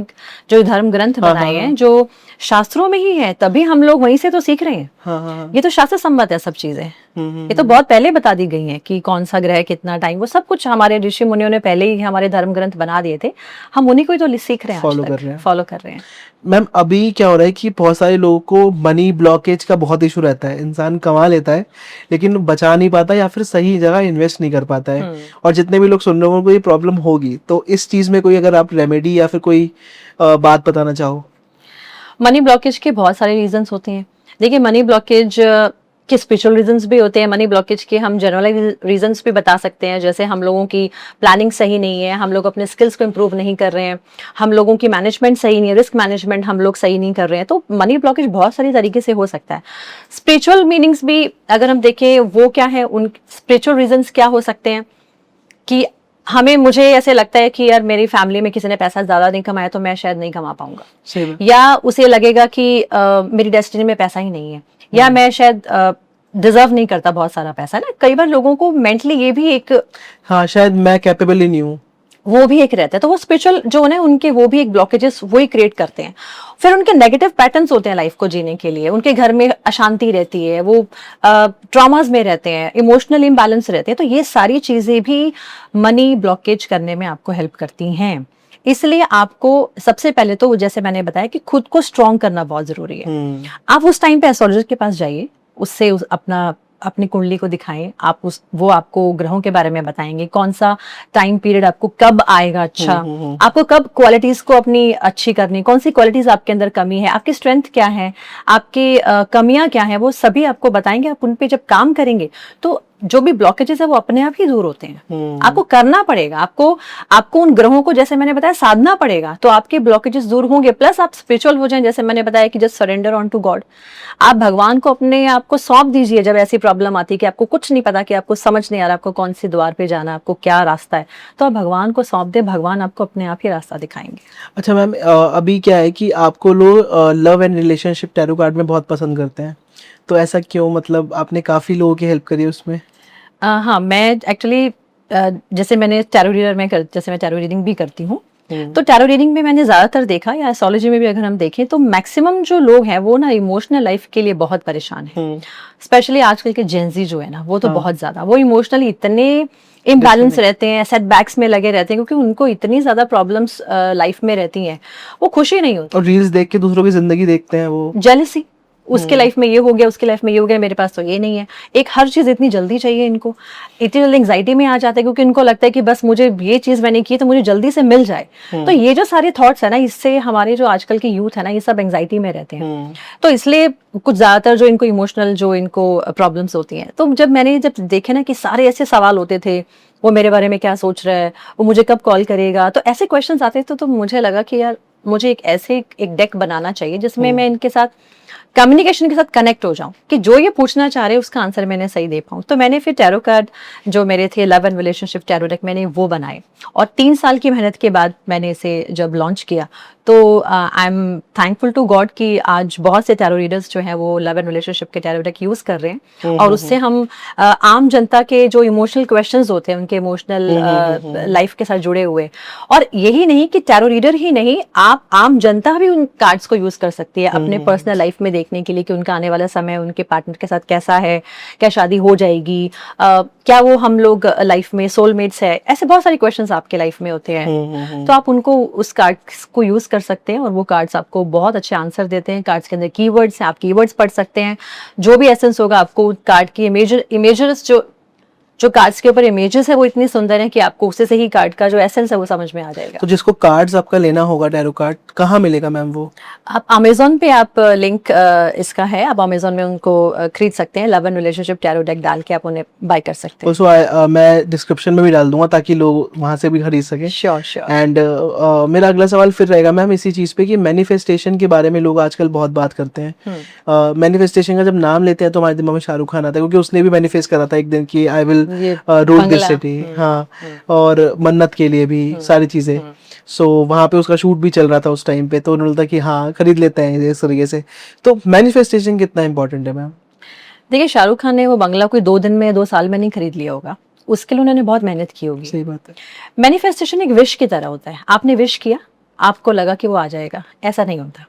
B: जो धर्म ग्रंथ बनाए हैं, जो शास्त्रों में ही है, तभी हम लोग वहीं से तो सीख रहे हैं। ये तो शास्त्र सम्मत है सब चीजें। ये तो बहुत पहले बता दी गई हैं कि कौन सा ग्रह कितना टाइम, वो सब कुछ हमारे ऋषि मुनियों ने पहले ही हमारे धर्म ग्रंथ बना दिए थे। हम उन्हीं को ही तो सीख रहे हैं, फॉलो कर रहे हैं।
A: मैम, अभी क्या हो रहा है कि बहुत सारे लोगों को मनी ब्लॉकेज का बहुत इशू रहता है। इंसान कमा लेता है लेकिन बचा नहीं पाता या फिर सही जगह इन्वेस्ट नहीं कर पाता है। और जितने भी लोग सुन रहे हैं, को ये प्रॉब्लम होगी, तो इस चीज में कोई अगर आप रेमेडी या फिर कोई बात बताना चाहो।
B: मनी ब्लॉकेज के बहुत सारे रीजंस होते हैं। देखिए, मनी ब्लॉकेज कि स्पिरिचुअल रीजंस भी होते हैं मनी ब्लॉकेज के, हम जनरलाइज रीजंस भी बता सकते हैं, जैसे हम लोगों की प्लानिंग सही नहीं है, हम लोग अपने स्किल्स को इम्प्रूव नहीं कर रहे हैं, हम लोगों की मैनेजमेंट सही नहीं है, रिस्क मैनेजमेंट हम लोग सही नहीं कर रहे हैं, तो मनी ब्लॉकेज बहुत सारी तरीके से हो सकता है। स्पिरिचुअल मीनिंग्स भी अगर हम देखें वो क्या है, उन स्पिरिचुअल रीजंस क्या हो सकते हैं कि मुझे ऐसे लगता है कि यार मेरी फैमिली में किसी ने पैसा ज्यादा नहीं कमाया तो मैं शायद नहीं कमा पाऊंगा,
A: सही बात।
B: या उसे लगेगा कि मेरी डेस्टिनी में पैसा ही नहीं है, या मैं शायद डिजर्व नहीं करता बहुत सारा पैसा ना। कई बार लोगों को मेंटली ये भी एक,
A: हाँ, शायद मैं कैपेबल ही नहीं हूँ,
B: वो भी एक रहता है, तो वो स्पिरिचुअल जो है उनके वो भी एक ब्लॉकेजेस वो ही क्रिएट करते हैं। फिर उनके नेगेटिव पैटर्न्स होते हैं लाइफ को जीने के लिए, उनके घर में अशांति रहती है, वो ट्रॉमास में रहते हैं, इमोशनल इम्बैलेंस रहते हैं, तो ये सारी चीजें भी मनी ब्लॉकेज करने में आपको हेल्प करती हैं। इसलिए आपको सबसे पहले तो जैसे मैंने बताया कि खुद को स्ट्रॉन्ग करना बहुत जरूरी है। आप उस टाइम पे एस्ट्रोलॉजर के पास जाइए, उससे अपनी कुंडली को दिखाएं, वो आपको ग्रहों के बारे में बताएंगे, कौन सा टाइम पीरियड आपको कब आएगा अच्छा, आपको कब क्वालिटीज को अपनी अच्छी करनी, कौन सी क्वालिटीज आपके अंदर कमी है, आपकी स्ट्रेंथ क्या है, आपकी कमियां क्या है, वो सभी आपको बताएंगे। आप उन पे जब काम करेंगे तो जो भी ब्लॉकेजेस है वो अपने आप ही दूर होते हैं। आपको करना पड़ेगा, आपको उन ग्रहों को जैसे मैंने बताया साधना पड़ेगा, तो आपके ब्लॉकेजेस दूर होंगे। प्लस आप स्पिरिचुअल हो जाएं, जैसे मैंने बताया कि just surrender on to God, आप भगवान को अपने आप को सौंप दीजिए। जब ऐसी प्रॉब्लम आती है कि आपको कुछ नहीं पता, कि आपको समझ नहीं आ रहा आपको कौन सी द्वार पे जाना, आपको क्या रास्ता है, तो आप भगवान को सौंप दे, भगवान आपको अपने आप ही रास्ता दिखाएंगे।
A: अच्छा मैम, अभी क्या है कि आपको लोग love and relationship tarot card में बहुत पसंद करते हैं, तो ऐसा क्यों? मतलब आपने काफी लोगों की हेल्प करी उसमें।
B: हाँ, मैं एक्चुअली जैसे मैंने टैरो रीडर में जैसे मैं टैरो रीडिंग भी करती हूँ, तो टैरो रीडिंग में मैंने ज्यादातर देखा, या एस्ट्रोलॉजी में भी अगर हम देखें तो मैक्सिमम जो लोग हैं वो ना इमोशनल लाइफ के लिए बहुत परेशान हैं। स्पेशली आजकल के जेंजी जो है ना, वो तो बहुत ज्यादा, वो इमोशनली इतने इम्बैलेंस रहते हैं, सेटबैक्स में लगे रहते हैं, क्योंकि उनको इतनी ज्यादा प्रॉब्लम्स लाइफ में रहती हैं, वो खुशी नहीं होती।
A: और रील्स देख के दूसरों की जिंदगी देखते हैं, वो
B: जेलसी, उसके लाइफ में ये हो गया, उसके लाइफ में ये हो गया, मेरे पास तो ये नहीं है। एक हर चीज इतनी जल्दी चाहिए इनको, इतनी जल्दी एंग्जाइटी में आ जाते हैं, क्योंकि इनको लगता है कि बस मुझे ये चीज मैंने की तो मुझे जल्दी से मिल जाए। तो ये जो सारे थॉट्स है ना, इससे हमारे जो आजकल के यूथ है ना, ये सब एंग्जाइटी में रहते हैं। तो इसलिए कुछ ज्यादातर जो इनको इमोशनल जो इनको प्रॉब्लम्स होती हैं, तो जब देखे ना कि सारे ऐसे सवाल होते थे, वो मेरे बारे में क्या सोच रहा है, वो मुझे कब कॉल करेगा, तो ऐसे क्वेश्चंस आते थे, तो मुझे लगा कि यार मुझे एक डेक बनाना चाहिए जिसमें मैं इनके साथ कम्युनिकेशन के साथ कनेक्ट हो जाऊं, कि जो ये पूछना चाह रहे हैं उसका आंसर मैंने सही दे पाऊं। तो मैंने फिर टैरो कार्ड जो मेरे थे love and relationship tarot deck, मैंने वो बनाए, और 3 साल की मेहनत के बाद मैंने इसे जब लॉन्च किया, तो I am thankful to God कि आज बहुत से टैरो रीडर्स जो हैं वो लव एंड रिलेशनशिप के टैरो डेक यूज कर रहे हैं, और उससे हम आम जनता के जो इमोशनल क्वेश्चंस होते हैं, उनके इमोशनल लाइफ के साथ जुड़े हुए। और यही नहीं कि टैरो रीडर ही नहीं, आप आम जनता भी उन कार्ड्स को यूज कर सकती है अपने पर्सनल लाइफ में देखने के लिए, कि उनका आने वाला समय उनके पार्टनर के साथ कैसा है, क्या शादी हो जाएगी, क्या वो हम लोग लाइफ में सोलमेट्स है, ऐसे बहुत सारे क्वेश्चंस आपके लाइफ में होते हैं। तो आप उनको उस कार्ड्स को यूज कर सकते हैं, और वो कार्ड्स आपको बहुत अच्छे आंसर देते हैं। कार्ड्स के अंदर कीवर्ड्स हैं, आप कीवर्ड्स पढ़ सकते हैं, जो भी एसेंस होगा आपको कार्ड की इमेजेस जो कार्ड्स के ऊपर इमेजेस है वो इतनी सुंदर है कि आपको उससे से ही कार्ड का जो एसेंस है वो समझ में आ जाएगा।
A: तो जिसको कार्ड्स आपका लेना होगा टैरो कार्ड, कहाँ मिलेगा मैम वो?
B: आप अमेजोन पे आप लिंक इसका है, आप अमेजोन में उनको खरीद सकते हैं, love and relationship tarot deck डाल के आप उन्हें बाय कर सकते हैं।
A: उसको मैं डिस्क्रिप्शन में भी डाल दूंगा ताकि लोग वहां से भी खरीद सके।
B: श्योर।
A: एंड मेरा अगला सवाल फिर रहेगा मैम इसी चीज पे कि मैनिफेस्टेशन के बारे में लोग आजकल बहुत बात करते हैं। मैनिफेस्टेशन का जब नाम लेते हैं तो हमारे दिमाग में शाहरुख खान आता है, क्योंकि उसने भी मैनिफेस्ट करा था एक दिन की I will rule this city, हाँ, और मन्नत के लिए भी सारी चीजें। सो वहां पे उसका शूट भी चल रहा था उस टाइम पे, तो उन्होंने बोला कि हाँ खरीद लेते हैं इस तरीके से। तो मैनिफेस्टेशन कितना इंपॉर्टेंट है मैम?
B: देखिए, शाहरुख खान ने वो बंगला कोई 2 दिन में 2 साल में नहीं खरीद लिया होगा, उसके लिए उन्होंने बहुत मेहनत की होगी।
A: सही बात है।
B: मैनिफेस्टेशन एक विश की तरह होता है, आपने विश किया, आपको लगा कि वो आ जाएगा, ऐसा नहीं होता।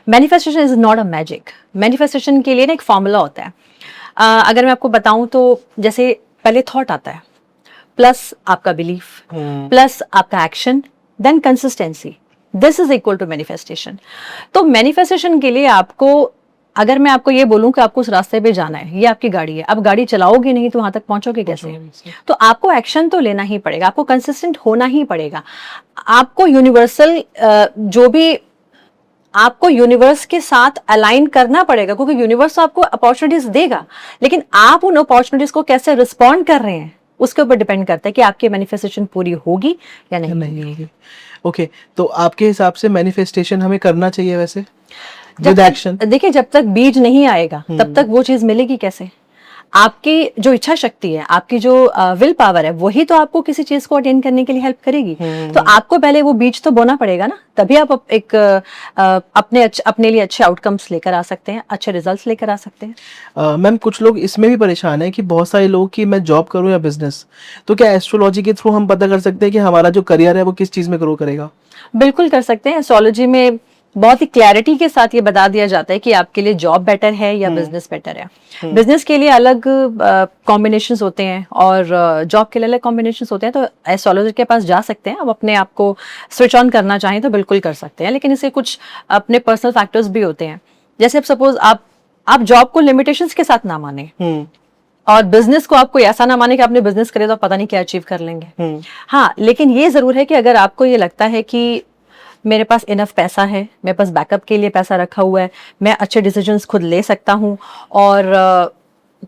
B: Manifestation is not a magic. Manifestation के लिए ना एक फॉर्मूला होता है। अगर मैं आपको बताऊं तो जैसे पहले थॉट आता है, प्लस आपका बिलीफ, प्लस आपका action, then consistency, this is equal to manifestation. तो मैनिफेस्टेशन के लिए आपको, अगर मैं आपको ये बोलूं कि आपको उस रास्ते पे जाना है, ये आपकी गाड़ी है, अब गाड़ी चलाओगे नहीं तो वहां तक पहुंचोगे कैसे? तो आपको एक्शन तो लेना ही पड़ेगा, आपको कंसिस्टेंट होना ही पड़ेगा, आपको यूनिवर्सल जो भी आपको यूनिवर्स के साथ अलाइन करना पड़ेगा, क्योंकि यूनिवर्स तो आपको अपॉर्चुनिटीज देगा, लेकिन आप उन अपॉर्चुनिटीज को कैसे रिस्पॉन्ड कर रहे हैं उसके ऊपर डिपेंड करता है कि आपकी मैनिफेस्टेशन पूरी होगी या नहीं।
A: नहीं होगी। ओके, तो आपके हिसाब से मैनिफेस्टेशन हमें करना चाहिए वैसे
B: जब
A: विद एक्शन?
B: देखिए, जब तक बीज नहीं आएगा तब तक वो चीज मिलेगी कैसे? आपकी जो इच्छा शक्ति है, आपकी जो विल पावर है, वही तो आपको किसी चीज को अटेन करने के लिए हेल्प करेगी। तो आपको पहले वो बीज तो बोना पड़ेगा ना, तभी आप एक अपने लिए अच्छे आउटकम्स लेकर आ सकते हैं, अच्छे रिजल्ट्स लेकर आ सकते हैं।
A: मैम, कुछ लोग इसमें भी परेशान है कि बहुत सारे लोग कि मैं जॉब करूं या बिजनेस, तो क्या एस्ट्रोलॉजी के थ्रू हम पता कर सकते हैं कि हमारा जो करियर है वो किस चीज में ग्रो करेगा?
B: बिल्कुल कर सकते हैं। एस्ट्रोलॉजी में बहुत ही क्लैरिटी के साथ ये बता दिया जाता है कि आपके लिए जॉब बेटर है या बिजनेस बेटर है। बिजनेस के लिए अलग कॉम्बिनेशंस होते हैं और जॉब के लिए अलग कॉम्बिनेशंस होते हैं। तो एस्ट्रोलॉजर के पास जा सकते हैं, आप अपने आप को स्विच ऑन करना चाहें तो बिल्कुल कर सकते हैं, लेकिन इससे कुछ अपने पर्सनल फैक्टर्स भी होते हैं। जैसे अब सपोज आप जॉब को लिमिटेशंस के साथ ना माने और बिजनेस को आपको ऐसा ना माने कि आपने बिजनेस करे तो आप पता नहीं क्या अचीव कर लेंगे। हाँ, लेकिन ये जरूर है कि अगर आपको ये लगता है कि मेरे पास इनफ पैसा है, मेरे पास बैकअप के लिए पैसा रखा हुआ है, मैं अच्छे डिसीजंस खुद ले सकता हूँ और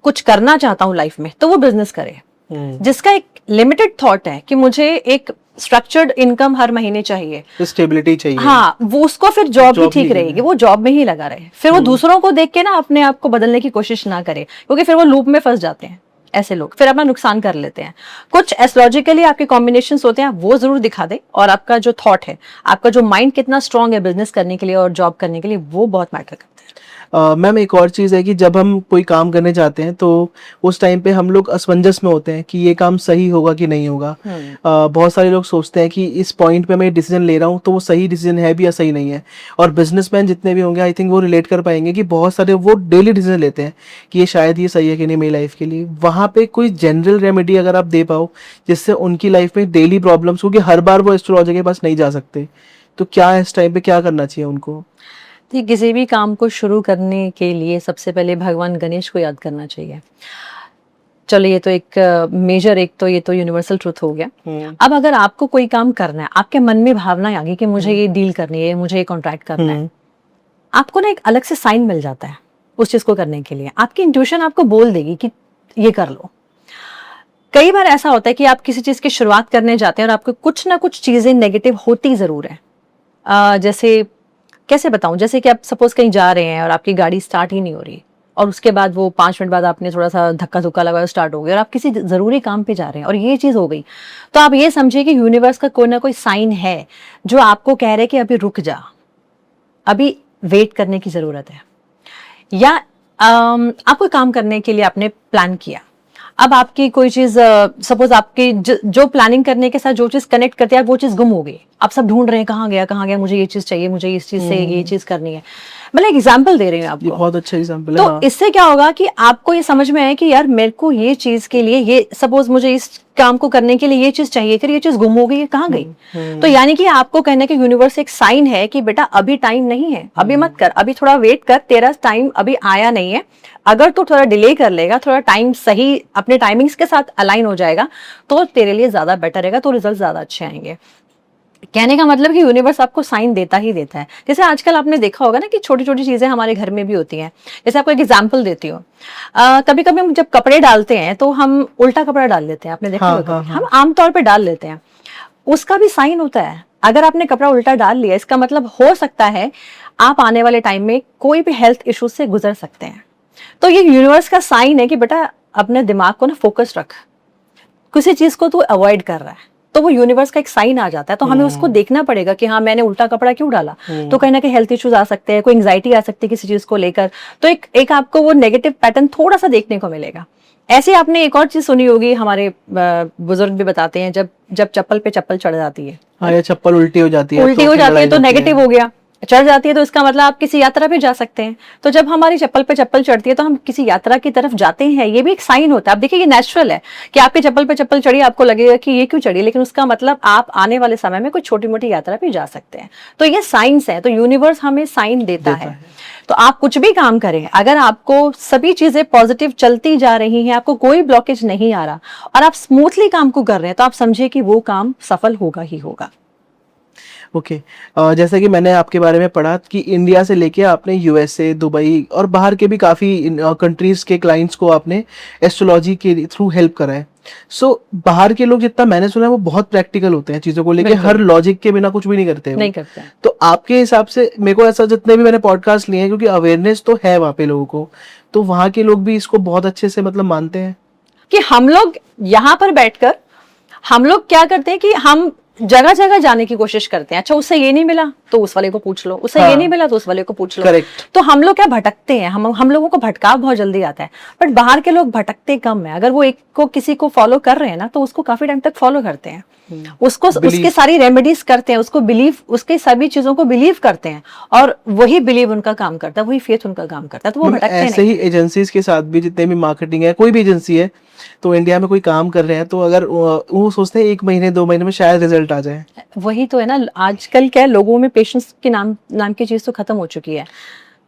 B: कुछ करना चाहता हूँ लाइफ में, तो वो बिजनेस करे। जिसका एक लिमिटेड थॉट है कि मुझे एक स्ट्रक्चर्ड इनकम हर महीने चाहिए,
A: स्टेबिलिटी चाहिए,
B: हाँ, वो उसको फिर जॉब भी ठीक रहेगी, वो जॉब में ही लगा रहे, फिर वो दूसरों को देख के ना अपने आप को बदलने की कोशिश ना करे, क्योंकि फिर वो लूप में फंस जाते हैं। ऐसे लोग फिर अपना नुकसान कर लेते हैं। कुछ एस्ट्रोलॉजिकली आपके कॉम्बिनेशंस होते हैं, वो जरूर दिखा दे, और आपका जो थॉट है, आपका जो माइंड कितना स्ट्रांग है बिजनेस करने के लिए और जॉब करने के लिए, वो बहुत मैटर करता है।
A: मैम, एक और चीज़ है कि जब हम कोई काम करने जाते हैं तो उस टाइम पे हम लोग असमंजस में होते हैं कि ये काम सही होगा कि नहीं होगा। बहुत सारे लोग सोचते हैं कि इस पॉइंट पे मैं डिसीजन ले रहा हूँ तो वो सही डिसीजन है भी या सही नहीं है। और बिजनेसमैन जितने भी होंगे, आई थिंक वो रिलेट कर पाएंगे कि बहुत सारे वो डेली डिसीजन लेते हैं कि ये शायद ये सही है कि नहीं मेरी लाइफ के लिए। वहाँ पे कोई जनरल रेमेडी अगर आप दे पाओ जिससे उनकी लाइफ में डेली प्रॉब्लम्स, क्योंकि हर बार वो एस्ट्रोलॉजर के पास नहीं जा सकते, तो क्या इस टाइम पे क्या करना चाहिए उनको?
B: ठीक, किसी भी काम को शुरू करने के लिए सबसे पहले भगवान गणेश को याद करना चाहिए। चलो, ये तो एक मेजर, एक तो ये तो यूनिवर्सल ट्रुथ हो गया। अब अगर आपको कोई काम करना है, आपके मन में भावना आ गई कि मुझे ये डील करनी है, मुझे ये कॉन्ट्रैक्ट करना है, आपको ना एक अलग से साइन मिल जाता है उस चीज को करने के लिए। आपकी इंट्यूशन आपको बोल देगी कि ये कर लो। कई बार ऐसा होता है कि आप किसी चीज की शुरुआत करने जाते हैं और आपको कुछ ना कुछ चीजें नेगेटिव होती जरूर है। जैसे कैसे बताऊं, जैसे कि आप सपोज कहीं जा रहे हैं और आपकी गाड़ी स्टार्ट ही नहीं हो रही, और उसके बाद वो 5 मिनट बाद आपने थोड़ा सा धक्का धुक्का लगाया, स्टार्ट हो गया, और आप किसी जरूरी काम पे जा रहे हैं और ये चीज हो गई, तो आप ये समझिए कि यूनिवर्स का कोई ना कोई साइन है जो आपको कह रहे कि अभी रुक जा, अभी वेट करने की जरूरत है। या आप कोई काम करने के लिए आपने प्लान किया, अब आपकी कोई चीज, सपोज आपकी जो प्लानिंग करने के साथ जो चीज कनेक्ट करती है, वो चीज गुम हो गई, आप सब ढूंढ रहे हैं कहाँ गया, मुझे ये चीज चाहिए, मुझे इस चीज से ये चीज करनी है। मतलब एग्जाम्पल दे रही हूँ आपको,
A: बहुत अच्छा एग्जाम्पल
B: तो
A: है। हाँ। इससे
B: इससे क्या होगा कि आपको ये समझ में आए कि यार मेरे को ये चीज के लिए, ये सपोज मुझे इस काम को करने के लिए ये चीज चाहिए, फिर ये चीज गुम हो गई, ये कहाँ गई? तो यानी कि आपको कहने के यूनिवर्स एक साइन है कि बेटा अभी टाइम नहीं है, अभी मत कर, अभी थोड़ा वेट कर, तेरा टाइम अभी आया नहीं है। अगर तू थोड़ा डिले कर लेगा, थोड़ा टाइम सही अपने टाइमिंग्स के साथ अलाइन हो जाएगा, तो तेरे लिए ज्यादा बेटर रहेगा, तो रिजल्ट ज्यादा अच्छे आएंगे। कहने का मतलब कि यूनिवर्स आपको साइन देता ही देता है। जैसे आजकल आपने देखा होगा ना कि छोटी छोटी चीजें हमारे घर में भी होती हैं। जैसे आपको एक एग्जांपल देती हूँ, कभी कभी हम जब कपड़े डालते हैं तो हम उल्टा कपड़ा डाल लेते हैं, आपने देखा होगा कभी? हम आमतौर पे डाल लेते हैं, उसका भी साइन होता है। अगर आपने कपड़ा उल्टा डाल लिया, इसका मतलब हो सकता है आप आने वाले टाइम में कोई भी हेल्थ इशू से गुजर सकते हैं। तो ये यूनिवर्स का साइन है कि बेटा अपने दिमाग को ना फोकस रख, किसी चीज को तू अवॉइड कर रहा है, तो वो यूनिवर्स का एक साइन आ जाता है। तो हमें उसको देखना पड़ेगा कि हाँ, मैंने उल्टा कपड़ा क्यों डाला, तो कहीं ना कहीं हेल्थ इश्यूज आ सकते हैं, कोई एंग्जाइटी आ सकती है किसी चीज को लेकर, तो एक आपको वो नेगेटिव पैटर्न थोड़ा सा देखने को मिलेगा। ऐसे आपने एक और चीज सुनी होगी, हमारे बुजुर्ग भी बताते हैं, जब चप्पल पे चप्पल चढ़ जाती है,
A: हाँ, या चप्पल उल्टी हो जाती है,
B: तो नेगेटिव हो गया। चढ़ जाती है तो इसका मतलब आप किसी यात्रा पे जा सकते हैं। तो जब हमारी चप्पल पे चप्पल चढ़ती है तो हम किसी यात्रा की तरफ जाते हैं, ये भी एक साइन होता है। आप देखिए, ये नेचुरल है कि आपके चप्पल पे चप्पल चढ़ी, आपको लगेगा कि ये क्यों चढ़ी, लेकिन उसका मतलब आप आने वाले समय में कोई छोटी मोटी यात्रा पे जा सकते हैं। तो ये साइंस है, तो यूनिवर्स हमें साइन देता है। तो आप कुछ भी काम करें, अगर आपको सभी चीजें पॉजिटिव चलती जा रही हैं, आपको कोई ब्लॉकेज नहीं आ रहा और आप स्मूथली काम को कर रहे हैं, तो आप समझिए कि वो काम सफल होगा ही होगा।
A: ओके। जैसा कि मैंने आपके बारे में पढ़ा कि इंडिया से लेके आपने यूएसए, दुबई और बाहर के भी काफ़ी कंट्रीज़ के क्लाइंट्स को आपने एस्ट्रोलॉजी के थ्रू हेल्प करा है। सो बाहर के लोग, जितना मैंने सुना है, वो बहुत प्रैक्टिकल होते हैं चीज़ों को लेके, हर
B: बिल्कुल
A: लॉजिक के बिना कुछ भी नहीं करते वो।
B: नहीं करते हैं।
A: तो आपके हिसाब से, मेरे को ऐसा, जितने भी मैंने पॉडकास्ट लिए हैं, क्योंकि अवेयरनेस तो है वहाँ पे लोगों को, तो वहाँ के लोग भी इसको बहुत अच्छे से मतलब मानते हैं।
B: कि हम लोग यहाँ पर बैठकर हम लोग क्या करते हैं कि हम जगह जगह जाने की कोशिश करते हैं। अच्छा, उससे ये नहीं मिला तो उस वाले को पूछ लो, उससे ये नहीं मिला तो उस वाले को पूछ लो।
A: करेक्ट।
B: तो हम लोग क्या भटकते हैं, हम लोगों को भटकाव बहुत जल्दी आता है। बट बाहर के लोग भटकते कम है। अगर वो एक को किसी को फॉलो कर रहे हैं ना, तो उसको काफी टाइम तक फॉलो करते हैं, उसको उसके सारी रेमेडीज करते हैं, उसको बिलीव, उसके सभी चीजों को बिलीव करते हैं, और वही बिलीव उनका काम करता है, वही फेथ उनका काम करता है। तो वो भटकते
A: ऐसे
B: नहीं।
A: ही एजेंसीज के साथ भी, जितने भी मार्केटिंग है, कोई भी एजेंसी है, तो इंडिया में कोई काम कर रहे हैं, तो अगर वो सोचते हैं 1 महीने 2 महीने में शायद रिजल्ट आ जाए।
B: वही तो है ना, आजकल क्या है, लोगों में पेशेंस के नाम की चीज तो खत्म हो चुकी है।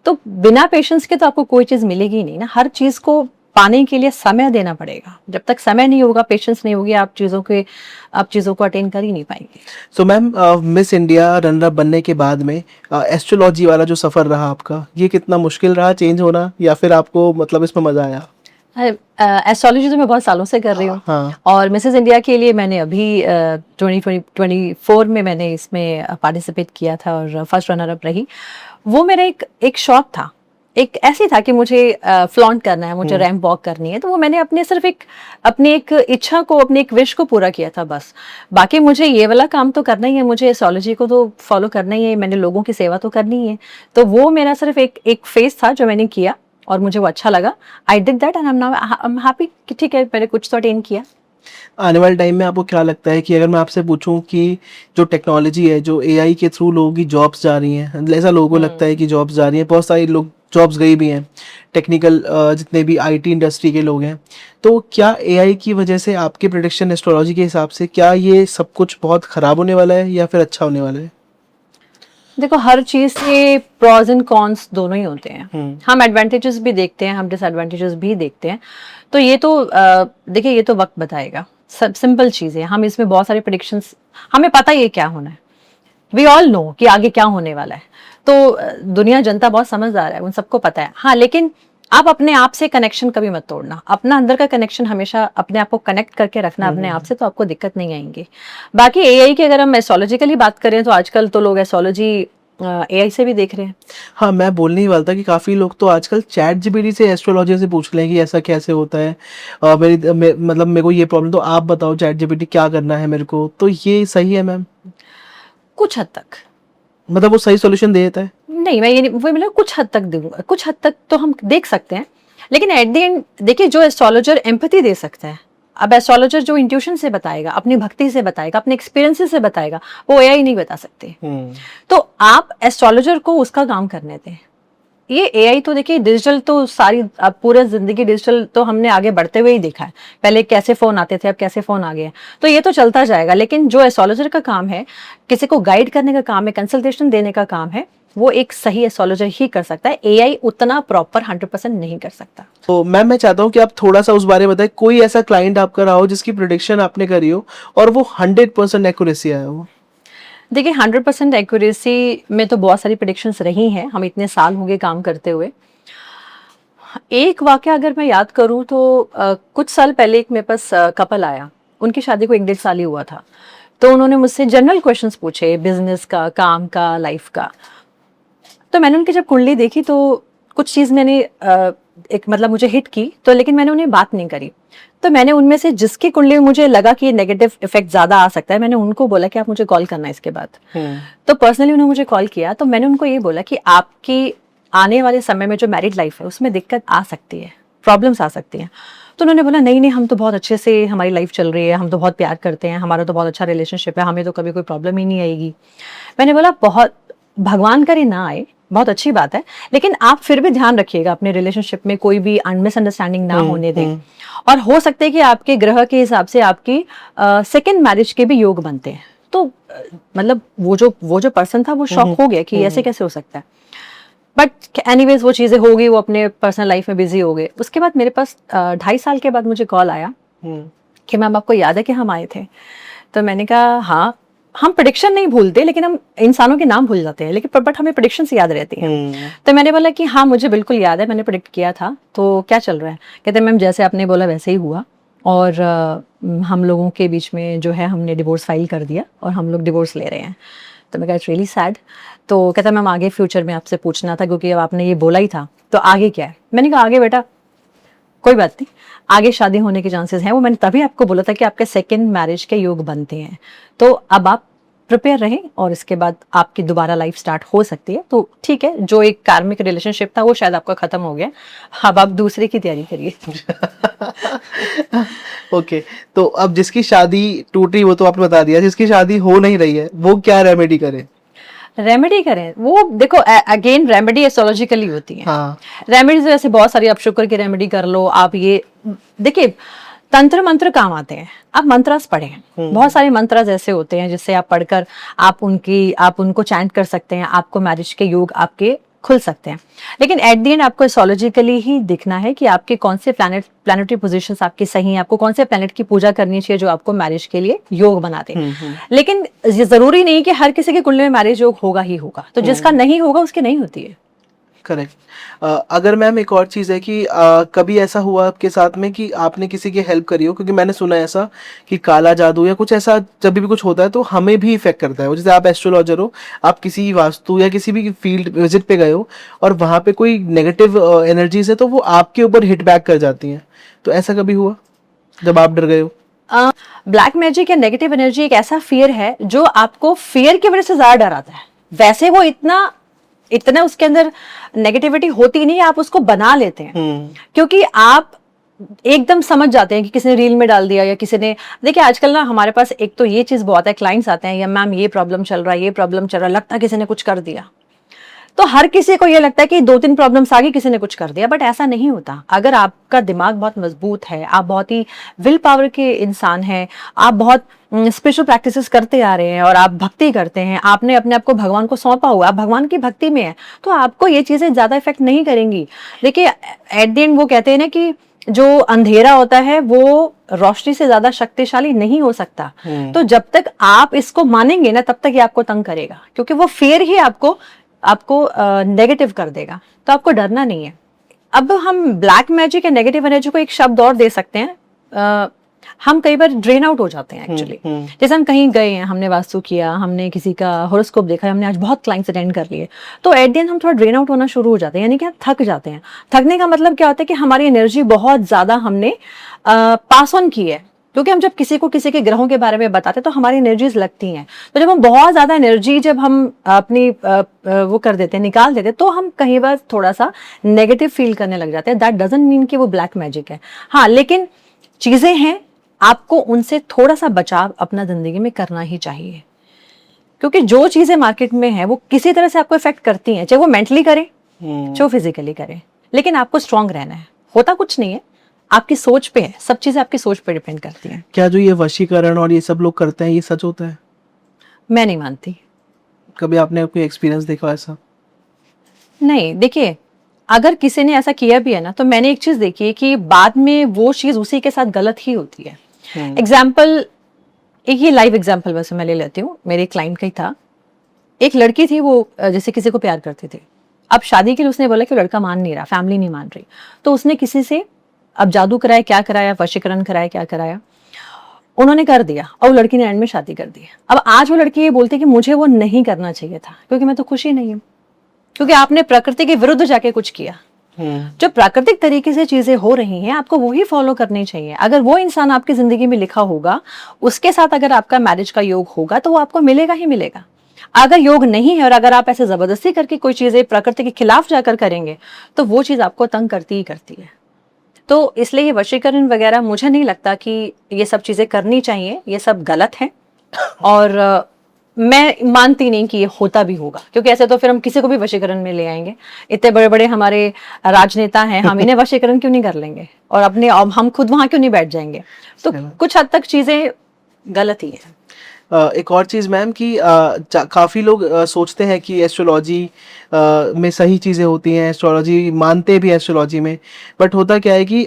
B: तो बिना पेशेंस के तो आपको कोई चीज मिलेगी ही नहीं ना। हर चीज को पाने के लिए समय देना पड़ेगा। जब तक समय नहीं होगा, पेशेंस नहीं होगी, आप चीजों को अटेन कर ही नहीं पाएंगे।
A: So ma'am, miss India runner up बनने के बाद में एस्ट्रोलॉजी वाला जो सफर रहा आपका, ये कितना मुश्किल रहा चेंज होना, या फिर आपको मतलब इसमें मजा आया?
B: एस्ट्रोलॉजी तो मैं बहुत सालों से कर रही हूँ।
A: हाँ।
B: और मिसेस इंडिया के लिए मैंने अभी 2024 में मैंने इसमें पार्टिसिपेट किया था और फर्स्ट रनर अप रही। वो मेरा एक शौक था, एक ऐसी था कि मुझे फ्लॉन्ट करना है, मुझे रैंप वॉक करनी है। तो वो मैंने अपनी एक इच्छा को, अपनी एक विश को पूरा किया था बस। बाकी मुझे ये वाला काम तो करना ही है, मुझे एस्ट्रोलॉजी को तो फॉलो करना ही है, मैंने लोगों की सेवा तो करनी ही है। तो वो मेरा सिर्फ एक फेज था जो मैंने किया, और मुझे वो अच्छा लगा। I did that and I am happy कि ठीक है, मैंने कुछ तो अटेन किया।
A: आने वाले टाइम में आपको क्या लगता है कि अगर मैं आपसे पूछूं कि जो टेक्नोलॉजी है, जो एआई के थ्रू लोगों की जॉब्स जा रही हैं, ऐसा लोगों को लगता है कि जॉब्स जा रही हैं, बहुत सारे लोग जॉब्स गई भी हैं, टेक्निकल जितने भी आईटी इंडस्ट्री के लोग हैं, तो क्या एआई की वजह से, आपके प्रेडिक्शन एस्ट्रोलॉजी के हिसाब से, क्या ये सब कुछ बहुत खराब होने वाला है या फिर अच्छा होने वाला है?
B: देखो, हर चीज के प्रॉज एंड कॉन्स दोनों ही होते हैं। हम एडवांटेजेस भी देखते हैं, हम डिसएडवांटेजेस भी देखते हैं। तो ये तो देखिए, ये तो वक्त बताएगा। सब सिंपल चीज है, हम इसमें बहुत सारे प्रेडिक्शंस, हमें पता ही है क्या होना है। वी ऑल नो कि आगे क्या होने वाला है। तो दुनिया, जनता बहुत समझदार है, उन सबको पता है। हाँ, लेकिन आप अपने आप से कनेक्शन कभी मत तोड़ना। अपना अंदर का कनेक्शन हमेशा अपने आप को कनेक्ट करके रखना अपने आप से, तो आपको दिक्कत नहीं आएंगी। बाकी एआई की अगर हम एस्ट्रोलॉजिकली बात करें, तो आजकल तो लोग एस्ट्रोलॉजी एआई से भी देख रहे हैं।
A: हाँ, मैं बोलने ही वाला था कि काफ़ी लोग तो आजकल चैट जीपीटी से एस्ट्रोलॉजी से पूछ लें कि ऐसा कैसे होता है, मतलब मेरे को ये प्रॉब्लम, तो आप बताओ चैट जीपीटी क्या करना है मेरे को, तो ये सही है मैम?
B: कुछ हद तक।
A: मतलब वो सही सॉल्यूशन दे देता है?
B: नहीं, मैं ये नहीं, वो मतलब कुछ हद तक दूंगा, कुछ हद तक तो हम देख सकते हैं। लेकिन एट द एंड देखिए, जो एस्ट्रोलॉजर एम्पैथी दे सकता है, अब एस्ट्रोलॉजर जो इंट्यूशन से बताएगा, अपनी भक्ति से बताएगा, अपने एक्सपीरियंसेस से बताएगा, वो एआई नहीं बता सकते। तो आप एस्ट्रोलॉजर को उसका काम करने दें। ये एआई तो देखिए, डिजिटल तो सारी, अब पूरा जिंदगी डिजिटल तो हमने आगे बढ़ते हुए ही देखा है। पहले कैसे फोन आते थे, अब कैसे फोन आ गए हैं। तो ये तो चलता जाएगा। लेकिन जो एस्ट्रोलॉजर का काम है, किसी को गाइड करने का काम है, कंसल्टेशन देने का काम है, वो एक सही एस्ट्रोलॉजर ही कर सकता है। एआई उतना प्रॉपर 100% नहीं कर सकता।
A: तो मैम, मैं चाहता हूँ कि आप थोड़ा सा उस बारे में बताएं, कोई ऐसा क्लाइंट आपका रहा हो जिसकी प्रिडिक्शन आपने करी हो और वो 100% एक्यूरेसी आया हो?
B: देखिए, 100% एक्यूरेसी में तो बहुत सारी प्रेडिक्शंस रही हैं, हम इतने साल हो गए काम करते हुए। एक वाकया अगर मैं याद करूं तो कुछ साल पहले एक मेरे पास कपल आया, उनकी शादी को 1-1.5 साल ही हुआ था। तो उन्होंने मुझसे जनरल क्वेश्चंस पूछे, बिजनेस का, काम का, लाइफ का। तो मैंने उनकी जब कुंडली देखी, तो कुछ चीज़ मैंने एक मतलब मुझे हिट की, तो लेकिन मैंने उन्हें बात नहीं करी। तो मैंने उनमें से जिसकी कुंडली में मुझे लगा कि नेगेटिव इफेक्ट ज्यादा आ सकता है, मैंने उनको बोला कि आप मुझे कॉल करना इसके बाद। तो पर्सनली उन्होंने मुझे कॉल किया, तो मैंने उनको ये बोला कि आपकी आने वाले समय में जो मैरिड लाइफ है, उसमें दिक्कत आ सकती है, प्रॉब्लम्स आ सकती हैं। तो उन्होंने बोला, नहीं नहीं, हम तो बहुत अच्छे से, हमारी लाइफ चल रही है, हम तो बहुत प्यार करते हैं, हमारा तो बहुत अच्छा रिलेशनशिप है, हमें तो कभी कोई प्रॉब्लम ही नहीं आएगी। मैंने बोला, बहुत भगवान करे ना आए, बहुत अच्छी बात है, लेकिन आप फिर भी ध्यान रखिएगा अपने रिलेशनशिप में कोई भी मिसअंडरस्टैंडिंग ना होने दें। और हो सकता है कि आपके ग्रह के हिसाब से आपकी सेकंड मैरिज के भी योग बनते हैं। तो मतलब वो जो पर्सन था, वो शॉक हो गया कि ऐसे कैसे हो सकता है। बट एनीवेज वो चीजें हो गई, वो अपने पर्सनल लाइफ में बिजी हो गए। उसके बाद मेरे पास 2.5 साल के बाद मुझे कॉल आया कि मैम, आपको याद है कि हम आए थे? तो मैंने कहा हाँ, हम प्रेडिक्शन नहीं भूलते, लेकिन हम इंसानों के नाम भूल जाते हैं, लेकिन बट हमें प्रेडिक्शंस याद रहती हैं। तो मैंने बोला कि हाँ मुझे बिल्कुल याद है, मैंने प्रेडिक्ट किया था। तो क्या चल रहा है? कहते मैम जैसे आपने बोला वैसे ही हुआ, और हम लोगों के बीच में जो है हमने डिवोर्स फाइल कर दिया और हम लोग डिवोर्स ले रहे हैं। तो मैं कहा इट्स रियली सैड। तो कहता मैम आगे फ्यूचर में आपसे पूछना था, क्योंकि अब आपने ये बोला ही था, तो आगे क्या है? मैंने कहा आगे बेटा कोई बात नहीं, आगे शादी होने के चांसेस हैं, वो मैंने तभी आपको बोला था कि आपके सेकंड मैरिज के योग बनते हैं, तो अब आप प्रिपेयर रहें और इसके बाद आपकी दोबारा लाइफ स्टार्ट हो सकती है। तो ठीक है, जो एक कार्मिक रिलेशनशिप था वो शायद आपका खत्म हो गया, अब आप दूसरे की तैयारी करिए।
A: ओके, तो अब जिसकी शादी टूट रही वो तो आपने बता दिया, जिसकी शादी हो नहीं रही है वो क्या रेमेडी करे?
B: रेमेडी करें, वो देखो अगेन रेमेडी एस्ट्रोलॉजिकली होती है।
A: हाँ।
B: रेमेडीज वैसे बहुत सारी, आप शुक्र की रेमेडी कर लो, आप ये देखिए तंत्र मंत्र काम आते हैं, आप मंत्रास पढ़ें। बहुत सारे मंत्रास ऐसे होते हैं जिससे आप पढ़कर आप उनको चैंट कर सकते हैं, आपको मैरिज के योग आपके खुल सकते हैं। लेकिन एट द एंड आपको एस्ट्रोलॉजिकली ही दिखना है कि आपके कौन से प्लैनेटरी पोजीशंस आपके सही हैं, आपको कौन से प्लैनेट की पूजा करनी चाहिए जो आपको मैरिज के लिए योग बनाते हैं। लेकिन ये जरूरी नहीं कि हर किसी के कुंडली में मैरिज योग होगा ही होगा, तो जिसका नहीं होगा उसकी नहीं होती है।
A: करेक्ट। अगर मैम एक और चीज़ है कि कभी ऐसा हुआ आपके साथ में कि आपने किसी की हेल्प करी हो, क्योंकि मैंने सुना है ऐसा कि काला जादू या कुछ ऐसा जब भी कुछ होता है तो हमें भी इफेक्ट करता है वो। जैसे आप एस्ट्रोलॉजर हो, आप किसी वास्तु या किसी भी फील्ड विजिट पे गए हो और वहाँ पे कोई नेगेटिव एनर्जीज है तो वो आपके ऊपर हिट बैक कर जाती हैं, तो ऐसा कभी हुआ जब आप डर गए हो?
B: ब्लैक मैजिक या नेगेटिव एनर्जी एक ऐसा फियर है जो आपको फियर की वजह से ज्यादा डराता है। वैसे वो इतना उसके अंदर नेगेटिविटी होती नहीं, आप उसको बना लेते हैं क्योंकि आप एकदम समझ जाते हैं कि किसी ने रील में डाल दिया या किसी ने, देखिए आजकल ना हमारे पास एक तो ये चीज बहुत है, क्लाइंट्स आते हैं या मैम ये प्रॉब्लम चल रहा है, ये प्रॉब्लम चल रहा है, लगता है किसी ने कुछ कर दिया। तो हर किसी को ये लगता है कि 2-3 प्रॉब्लम्स आ गई, किसी ने कुछ कर दिया, बट ऐसा नहीं होता। अगर आपका दिमाग बहुत मजबूत है, आप बहुत ही विल पावर के इंसान हैं, आप बहुत स्पिरिचुअल प्रैक्टिसेस करते आ रहे हैं और आप भक्ति करते हैं, आपने अपने आप को भगवान को सौंपा हुआ, आप भगवान की भक्ति में है, तो आपको ये चीजें ज्यादा इफेक्ट नहीं करेंगी। देखिए एट द एंड वो कहते हैं ना कि जो अंधेरा होता है वो रोशनी से ज्यादा शक्तिशाली नहीं हो सकता। तो जब तक आप इसको मानेंगे ना तब तक ये आपको तंग करेगा, क्योंकि वो फियर ही आपको नेगेटिव कर देगा। तो आपको डरना नहीं है। अब हम ब्लैक मैजिक या नेगेटिव एनर्जी को एक शब्द और दे सकते हैं, हम कई बार ड्रेन आउट हो जाते हैं एक्चुअली। जैसे हम कहीं गए हैं, हमने वास्तु किया, हमने किसी का हॉरोस्कोप देखा, हमने आज बहुत क्लाइंट्स अटेंड कर लिए, तो एट द एंड हम थोड़ा ड्रेन आउट होना शुरू हो जाते हैं, यानी कि हम थक जाते हैं। थकने का मतलब क्या होता है कि हमारी एनर्जी बहुत ज्यादा हमने पास ऑन की है, क्योंकि हम जब किसी को किसी के ग्रहों के बारे में बताते हैं तो हमारी एनर्जीज लगती हैं। तो जब हम बहुत ज्यादा एनर्जी जब हम अपनी वो कर देते हैं, निकाल देते हैं, तो हम कहीं बार थोड़ा सा नेगेटिव फील करने लग जाते हैं। दैट डजंट मीन कि वो ब्लैक मैजिक है। हाँ, लेकिन चीजें हैं, आपको उनसे थोड़ा सा बचाव अपना जिंदगी में करना ही चाहिए, क्योंकि जो चीजें मार्केट में है वो किसी तरह से आपको इफेक्ट करती हैं, चाहे वो मेंटली करें चाहे फिजिकली करें, लेकिन आपको स्ट्रांग रहना है। होता कुछ नहीं है, आपकी सोच पे है, सब चीजें आपकी सोच पे डिपेंड करती हैं।
A: क्या जो ये वशीकरण और ये सब लोग करते हैं ये सच होता है?
B: मैं नहीं मानती।
A: कभी आपने कोई एक्सपीरियंस देखा ऐसा?
B: नहीं, देखिए अगर किसी ने ऐसा किया भी है ना, तो मैंने एक चीज देखी है कि बाद में वो चीज उसी के साथ गलत ही होती है। एग्जाम्पल, एक ये लाइव एग्जाम्पल वैसे मैं ले लेती हूँ, मेरे क्लाइंट का ही था। एक लड़की थी, वो जैसे किसी को प्यार करती थी। अब शादी के लिए उसने बोला कि लड़का मान नहीं रहा, फैमिली नहीं मान रही, तो उसने किसी से अब जादू कराया, क्या कराया, वशीकरण कराया, क्या कराया, उन्होंने कर दिया और वो लड़की ने एंड में शादी कर दी। अब आज वो लड़की ये बोलती है कि मुझे वो नहीं करना चाहिए था, क्योंकि मैं तो खुश ही नहीं हूँ, क्योंकि आपने प्रकृति के विरुद्ध जाके कुछ किया। जो प्राकृतिक तरीके से चीजें हो रही हैं आपको वही फॉलो करनी चाहिए। अगर वो इंसान आपकी जिंदगी में लिखा होगा, उसके साथ अगर आपका मैरिज का योग होगा तो वो आपको मिलेगा ही मिलेगा। अगर योग नहीं है और अगर आप ऐसे जबरदस्ती करके कोई चीजें प्रकृति के खिलाफ जाकर करेंगे तो वो चीज आपको तंग करती ही करती है। तो इसलिए ये वशीकरण वगैरह मुझे नहीं लगता कि ये सब चीजें करनी चाहिए, ये सब गलत है। और मैं मानती नहीं कि ये होता भी होगा, क्योंकि ऐसे तो फिर हम किसी को भी वशीकरण में ले आएंगे। इतने बड़े बड़े हमारे राजनेता हैं, हम इन्हें वशीकरण क्यों नहीं कर लेंगे और अपने हम खुद वहां क्यों नहीं बैठ जाएंगे? तो कुछ हद तक चीजें गलत ही है।
A: एक और चीज़ मैम कि काफ़ी लोग सोचते हैं कि एस्ट्रोलॉजी में सही चीज़ें होती हैं, एस्ट्रोलॉजी मानते भी हैं एस्ट्रोलॉजी में, बट होता क्या है कि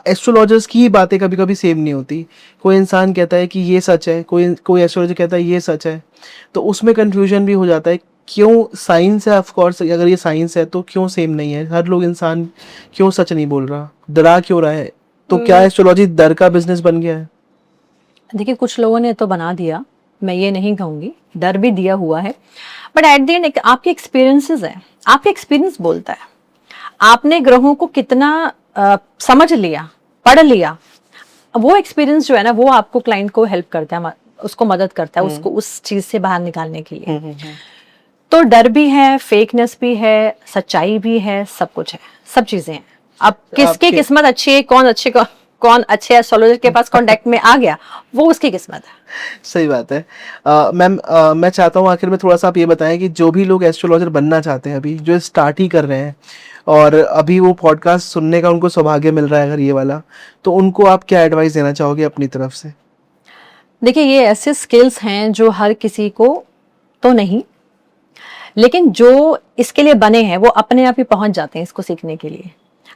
A: एस्ट्रोलॉजर्स की ही बातें कभी कभी सेम नहीं होती। कोई इंसान कहता है कि ये सच है, कोई कोई एस्ट्रोलॉजर कहता है ये सच है, तो उसमें कन्फ्यूजन भी हो जाता है। क्यों साइंस है, ऑफ कोर्स अगर ये साइंस है तो क्यों सेम नहीं है? हर लोग इंसान क्यों सच नहीं बोल रहा, डरा क्यों रहा है? तो क्या एस्ट्रोलॉजी डर का बिजनेस बन गया है?
B: देखिए, कुछ लोगों ने तो बना दिया, मैं ये नहीं कहूंगी, डर भी दिया हुआ है, बट एट द एंड आपके एक्सपीरियंसेस है, आपके एक्सपीरियंस बोलता है। आपने ग्रहों को कितना समझ लिया, पढ़ लिया, वो एक्सपीरियंस जो है ना, वो आपको क्लाइंट को हेल्प करता है, उसको मदद करता है, उसको उस चीज से बाहर निकालने के लिए। तो डर भी है, फेकनेस भी है, सच्चाई भी है, सब कुछ है, सब चीजें हैं। अब किसकी किस्मत अच्छी है, कौन अच्छे एस्ट्रोलॉजर के पास कांटेक्ट में आ गया, वो उसकी किस्मत है।
A: सही बात है। मैम, मैं चाहता हूँ आखिर में थोड़ा सा आप ये बताएं कि जो भी लोग एस्ट्रोलॉजर बनना चाहते हैं, अभी जो स्टार्ट ही कर रहे हैं और अभी वो पॉडकास्ट सुनने का उनको सौभाग्य मिल रहा है अगर ये वाला, तो उनको आप क्या एडवाइस देना चाहोगे अपनी तरफ से?
B: देखिए, ये ऐसे स्किल्स हैं जो हर किसी को तो नहीं, लेकिन जो इसके लिए बने हैं वो अपने आप ही पहुंच जाते हैं इसको सीखने के लिए।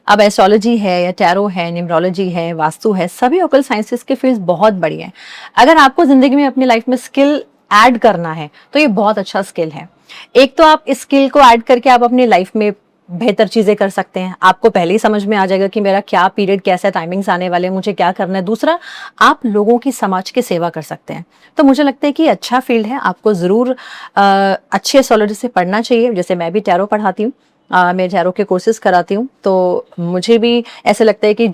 B: अब एस्ट्रोलॉजी है या टैरो है, न्यूमरोलॉजी है, वास्तु है, सभी ओकल साइंसेस के फील्ड बहुत बड़ी हैं। अगर आपको जिंदगी में अपनी लाइफ में स्किल ऐड करना है तो ये बहुत अच्छा स्किल है। एक तो आप इस स्किल को ऐड करके आप अपनी लाइफ में बेहतर चीजें कर सकते हैं, आपको पहले ही समझ में आ जाएगा कि मेरा क्या पीरियड, कैसा टाइमिंग्स आने वाले, मुझे क्या करना है। दूसरा, आप लोगों की, समाज की सेवा कर सकते हैं। तो मुझे लगता है कि अच्छा फील्ड है, आपको जरूर अच्छे एस्ट्रोलॉजी से पढ़ना चाहिए। जैसे मैं भी टैरो पढ़ाती हूँ, मैं टैरो के कोर्सेज कराती हूँ, तो मुझे भी ऐसे लगता है कि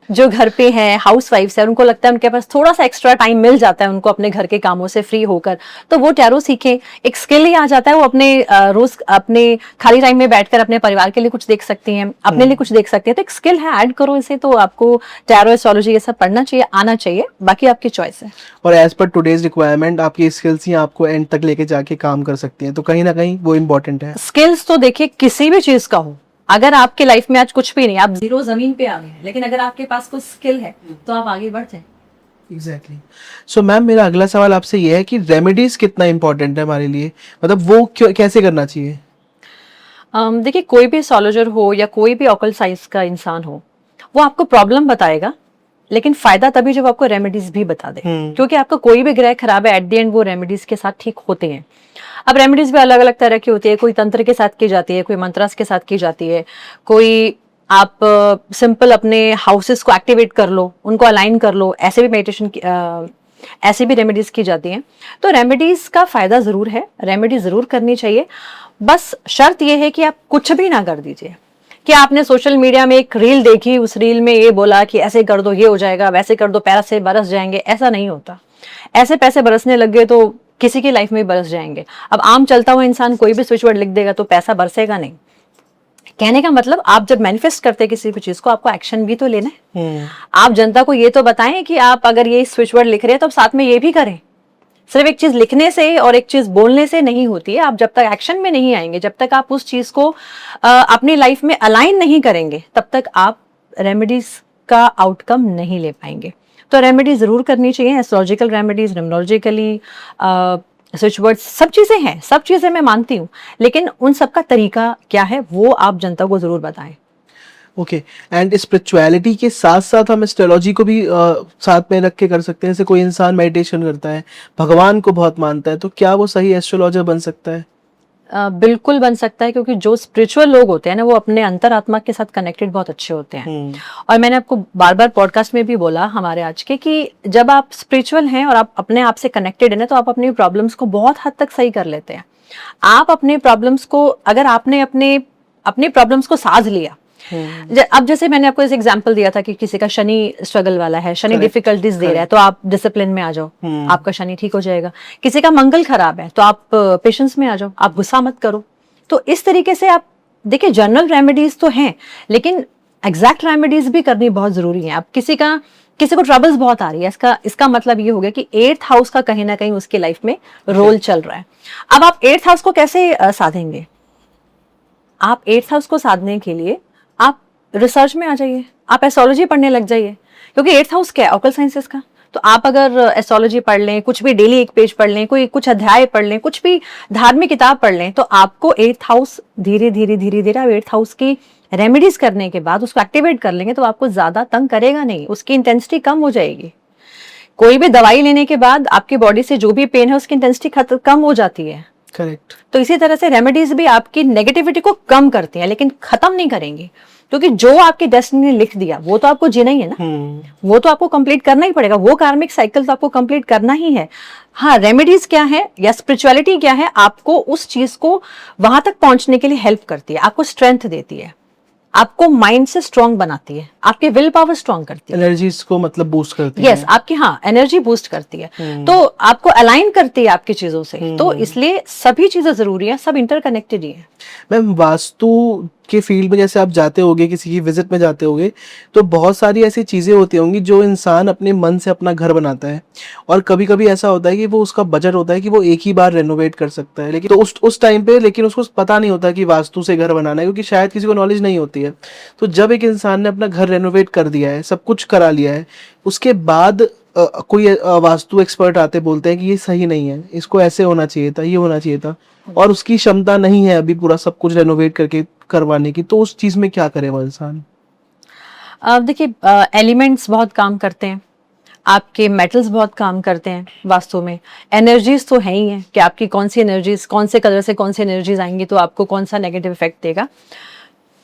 B: जो घर पे हैं, हाउस वाइफ्स है, उनको लगता है उनके पास थोड़ा सा एक्स्ट्रा टाइम मिल जाता है उनको अपने घर के कामों से फ्री होकर, तो वो टैरो सीखें, एक स्किल ही आ जाता है। वो अपने रोज अपने खाली टाइम में बैठकर अपने परिवार के लिए कुछ देख सकती हैं, अपने लिए कुछ देख सकती हैं, तो एक स्किल है, ऐड करो इसे। तो आपको टैरो, एस्ट्रोलॉजी ये सब पढ़ना चाहिए, आना चाहिए, बाकी आपकी चॉइस है।
A: और एज पर टुडेज रिक्वायरमेंट आपकी स्किल्स ही आपको एंड तक लेके जाके काम कर सकती हैं, तो कहीं ना कहीं वो इम्पोर्टेंट है।
B: स्किल्स तो देखिए किसी भी चीज का हो, अगर आपके लाइफ में आज कुछ भी नहीं, आप जीरो जमीन पे आ गए हैं, लेकिन अगर आपके पास कोई स्किल है तो आप आगे बढ़ते हैं।
A: एग्जैक्टली। सो मैम, मेरा अगला सवाल आपसे ये है कि रेमेडीज कितना इम्पोर्टेंट है हमारे लिए, मतलब वो क्यों, कैसे करना चाहिए?
B: देखिए, कोई भी एस्ट्रोलॉजर हो या कोई भी ऑकल्ट साइंस का इंसान हो, वो आपको प्रॉब्लम बताएगा, लेकिन फायदा तभी जब आपको रेमेडीज भी बता दे। क्योंकि आपका कोई भी ग्रह खराब है, एट द एंड वो रेमेडीज के साथ ठीक होते हैं। अब रेमेडीज भी अलग अलग तरह की होती है, कोई तंत्र के साथ की जाती है, कोई मंत्रास के साथ की जाती है, कोई आप सिंपल अपने हाउसेस को एक्टिवेट कर लो, उनको अलाइन कर लो, ऐसे भी मेडिटेशन ऐसे भी रेमेडीज की जाती हैं। तो रेमेडीज का फायदा जरूर है, रेमेडी जरूर करनी चाहिए। बस शर्त यह है कि आप कुछ भी ना कर दीजिए कि आपने सोशल मीडिया में एक रील देखी, उस रील में ये बोला कि ऐसे कर दो ये हो जाएगा, वैसे कर दो पैसे बरस जाएंगे। ऐसा नहीं होता। ऐसे पैसे बरसने लग गए तो किसी की लाइफ में बरस जाएंगे। अब आम चलता हुआ इंसान कोई भी स्विच वर्ड लिख देगा तो पैसा बरसेगा नहीं। कहने का मतलब, आप जब मैनिफेस्ट करते हैं किसी भी चीज को, आपको एक्शन भी तो लेना है। आप जनता को ये तो बताएं कि आप अगर ये स्विच वर्ड लिख रहे हैं तो आप साथ में ये भी करें। सिर्फ एक चीज लिखने से और एक चीज बोलने से नहीं होती है। आप जब तक एक्शन में नहीं आएंगे, जब तक आप उस चीज को अपनी लाइफ में अलाइन नहीं करेंगे, तब तक आप रेमेडीज का आउटकम नहीं ले पाएंगे। तो रेमेडी जरूर करनी चाहिए, astrological remedies, numerologically, switch words, सब चीजें हैं, सब चीजें मैं मानती हूँ, लेकिन उन सब का तरीका क्या है वो आप जनता को जरूर बताएं।
A: ओके। एंड स्पिरिचुअलिटी के साथ साथ हम एस्ट्रोलॉजी को भी साथ में रख के कर सकते हैं। जैसे कोई इंसान मेडिटेशन करता है, भगवान को बहुत मानता है, तो क्या वो सही एस्ट्रोलॉजर बन सकता है?
B: बिल्कुल बन सकता है, क्योंकि जो स्पिरिचुअल लोग होते हैं ना, वो अपने अंतरात्मा के साथ कनेक्टेड बहुत अच्छे होते हैं। और मैंने आपको बार बार पॉडकास्ट में भी बोला हमारे आज के, कि जब आप स्पिरिचुअल हैं और आप अपने आप से कनेक्टेड है ना, तो आप अपनी प्रॉब्लम्स को बहुत हद तक सही कर लेते हैं। आप अपने प्रॉब्लम्स को, अगर आपने अपनी प्रॉब्लम्स को साध लिया, अब जैसे मैंने आपको इस एग्जांपल दिया था कि किसी का शनि स्ट्रगल वाला है, शनि डिफिकल्टीज दे रहा है, तो आप डिसिप्लिन में आ जाओ, आपका शनि ठीक हो जाएगा। किसी का मंगल खराब है तो आप पेशेंस में आ जाओ, आप गुस्सा मत करो। तो इस तरीके से आप देखिए, जनरल रेमेडीज तो हैं, लेकिन एग्जैक्ट रेमेडीज भी करनी बहुत जरूरी है। आप किसी को ट्रबल्स बहुत आ रही है, इसका मतलब ये हो गया कि 8th हाउस का कहीं ना कहीं उसकी लाइफ में रोल चल रहा है। अब आप 8th हाउस को कैसे साधेंगे? आप 8th हाउस को साधने के लिए आप रिसर्च में आ जाइए, आप एस्ट्रोलॉजी पढ़ने लग जाइए, क्योंकि 8th हाउस क्या है? ऑकल्ट साइंसेस का। तो आप अगर एस्ट्रोलॉजी पढ़ लें, कुछ भी डेली एक पेज पढ़ लें, कोई कुछ अध्याय पढ़ लें, कुछ भी धार्मिक किताब पढ़ लें, तो आपको 8th हाउस धीरे धीरे धीरे धीरे आप 8th हाउस की रेमेडीज करने के बाद उसको एक्टिवेट कर लेंगे तो आपको ज्यादा तंग करेगा नहीं, उसकी इंटेंसिटी कम हो जाएगी। कोई भी दवाई लेने के बाद आपकी बॉडी से जो भी पेन है उसकी इंटेंसिटी कम हो जाती है।
A: करेक्ट।
B: तो इसी तरह से रेमेडीज भी आपकी नेगेटिविटी को कम करती हैं, लेकिन खत्म नहीं करेंगी, क्योंकि जो आपकी डेस्टिनी ने लिख दिया वो तो आपको जीना ही है ना, वो तो आपको कंप्लीट करना ही पड़ेगा, वो कार्मिक साइकिल तो आपको कंप्लीट करना ही है। हाँ, रेमेडीज क्या है या स्पिरिचुअलिटी क्या है, आपको उस चीज को वहां तक पहुंचने के लिए हेल्प करती है, आपको स्ट्रेंथ देती है, आपको माइंड से स्ट्रांग बनाती है, आपकी विल पावर स्ट्रांग करती है,
A: एनर्जीज को मतलब बूस्ट करती
B: है। आपकी हाँ एनर्जी बूस्ट करती है, तो आपको अलाइन करती है आपकी चीजों से। तो इसलिए सभी चीजें जरूरी है, सब इंटरकनेक्टेड ही है।
A: मैम, वास्तु के फील्ड में जैसे आप जाते होगे, किसी की विजिट में जाते होगे, तो बहुत सारी ऐसी चीजें होती होंगी जो इंसान अपने मन से अपना घर बनाता है, और कभी कभी ऐसा होता है कि वो उसका बजट होता है कि वो एक ही बार रेनोवेट कर सकता है, लेकिन तो उस टाइम पे लेकिन उसको पता नहीं होता कि वास्तु से घर बनाना है, क्योंकि शायद किसी को नॉलेज नहीं होती है। तो जब एक इंसान ने अपना घर रेनोवेट कर दिया है, सब कुछ करा लिया है, उसके बाद कोई वास्तु एक्सपर्ट आते बोलते हैं कि ये सही नहीं है, इसको ऐसे होना चाहिए था, ये होना चाहिए था, और उसकी क्षमता नहीं है अभी पूरा सब कुछ रेनोवेट करके करवाने की, तो उस चीज में क्या करे वो इंसान?
B: देखिए, एलिमेंट्स बहुत काम करते हैं, आपके मेटल्स बहुत काम करते हैं वास्तु में। एनर्जीज तो है ही है कि आपकी कौन सी एनर्जीज, कौन से कलर से कौन सी एनर्जीज आएंगी तो आपको कौन सा नेगेटिव इफेक्ट देगा।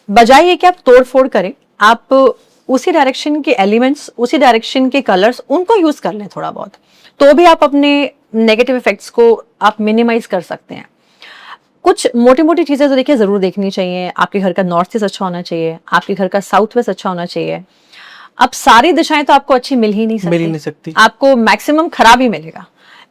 B: बजाय ये कि आप तोड़ फोड़ करें, आप उसी डायरेक्शन के एलिमेंट्स, उसी डायरेक्शन के कलर्स, उनको यूज कर लें थोड़ा बहुत, तो भी आप अपने नेगेटिव इफेक्ट्स को आप मिनिमाइज कर सकते हैं। कुछ मोटी मोटी चीजें तो देखिए जरूर देखनी चाहिए। आपके घर का नॉर्थ ईस्ट अच्छा होना चाहिए, आपके घर का साउथ वेस्ट अच्छा होना चाहिए। अब सारी दिशाएं तो आपको अच्छी मिल ही नहीं सकती, आपको मैक्सिमम खराब ही मिलेगा।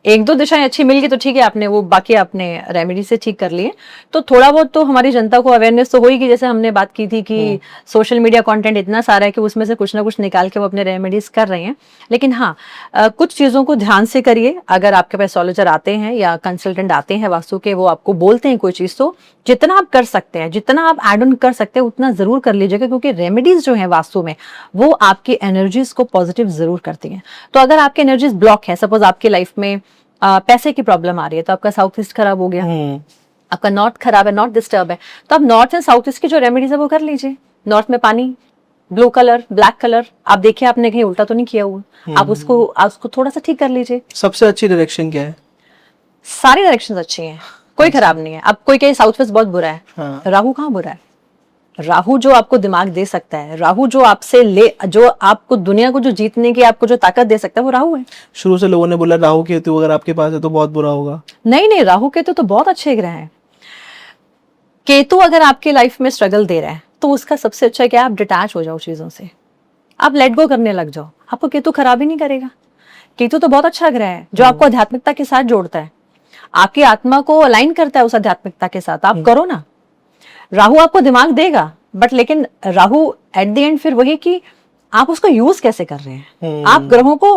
B: एक दो दिशाएं अच्छी मिल गई तो ठीक है, आपने वो बाकी आपने रेमेडी से ठीक कर लिए। तो थोड़ा बहुत तो हमारी जनता को अवेयरनेस तो होगी, जैसे हमने बात की थी कि सोशल मीडिया कंटेंट इतना सारा है कि उसमें से कुछ ना कुछ निकाल के वो अपने रेमेडीज कर रहे हैं। लेकिन हाँ, कुछ चीजों को ध्यान से करिए। अगर आपके पास एस्ट्रोलॉजर आते हैं या कंसल्टेंट आते हैं वास्तु के, वो आपको बोलते हैं कोई चीज, तो जितना आप कर सकते हैं, जितना आप एड ऑन कर सकते हैं उतना जरूर कर लीजिएगा, क्योंकि रेमेडीज जो है वास्तु में वो आपकी एनर्जीज को पॉजिटिव जरूर करती हैं। तो अगर आपकी एनर्जीज ब्लॉक है, सपोज आपकी लाइफ में पैसे की प्रॉब्लम आ रही है, तो आपका साउथ ईस्ट खराब हो गया, आपका नॉर्थ खराब है, नॉर्थ डिस्टर्ब है, तो आप नॉर्थ एंड साउथ ईस्ट की जो रेमेडीज है वो कर लीजिए। नॉर्थ में पानी, ब्लू कलर, ब्लैक कलर, आप देखिए आपने कहीं उल्टा तो नहीं किया हुआ, आप उसको थोड़ा सा ठीक कर लीजिए।
A: सबसे अच्छी डायरेक्शन क्या है?
B: सारी डायरेक्शंस अच्छी हैं, कोई खराब नहीं है। अब कोई कहे साउथ वेस्ट बहुत बुरा है, राहु कहाँ बुरा है? राहु जो आपको दिमाग दे सकता है, राहु जो जो आपको दुनिया को जो जीतने की आपको जो ताकत दे सकता है, वो राहु है।
A: शुरू से लोगों ने बोला राहु केतु अगर आपके पास है तो बहुत बुरा होगा।
B: नहीं, राहु केतु तो बहुत अच्छे ग्रह हैं। केतु अगर आपके लाइफ में स्ट्रगल दे रहा है तो उसका सबसे अच्छा क्या है, आप डिटैच हो जाओ चीजों से, आप लेट गो करने लग जाओ, आपको केतु खराब ही नहीं करेगा। केतु तो बहुत अच्छा ग्रह है जो आपको आध्यात्मिकता के साथ जोड़ता है, आपकी आत्मा को अलाइन करता है उस आध्यात्मिकता के साथ। आप करो ना, राहु आपको दिमाग देगा, बट लेकिन राहु एट द एंड फिर वही कि आप उसको यूज कैसे कर रहे हैं, आप ग्रहों को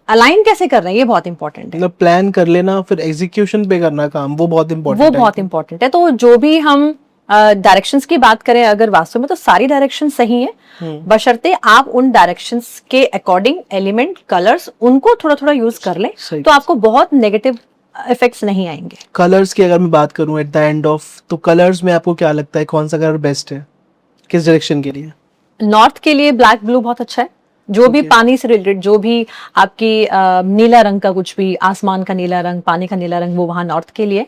B: अलाइन कैसे कर रहे हैं, ये बहुत इंपॉर्टेंट है।
A: मतलब प्लान कर लेना, फिर एग्जीक्यूशन पे करना काम, वो बहुत इंपॉर्टेंट
B: है। तो जो भी हम डायरेक्शंस की बात करें अगर वास्तव में, तो सारी डायरेक्शन सही है, बशर्ते आप उन डायरेक्शंस के अकॉर्डिंग एलिमेंट, कलर्स, उनको थोड़ा थोड़ा यूज कर लें, तो आपको बहुत नेगेटिव इफेक्ट्स नहीं आएंगे।
A: कलर्स की अगर मैं बात करूं एट द एंड ऑफ, तो कलर्स में आपको क्या लगता है कौन सा कलर बेस्ट है किस डायरेक्शन के लिए?
B: नॉर्थ के लिए ब्लैक ब्लू बहुत अच्छा है। जो भी पानी से रिलेटेड, जो भी आपकी नीला रंग का, कुछ भी आसमान का नीला रंग, पानी का नीला रंग, वो वहाँ नॉर्थ के लिए।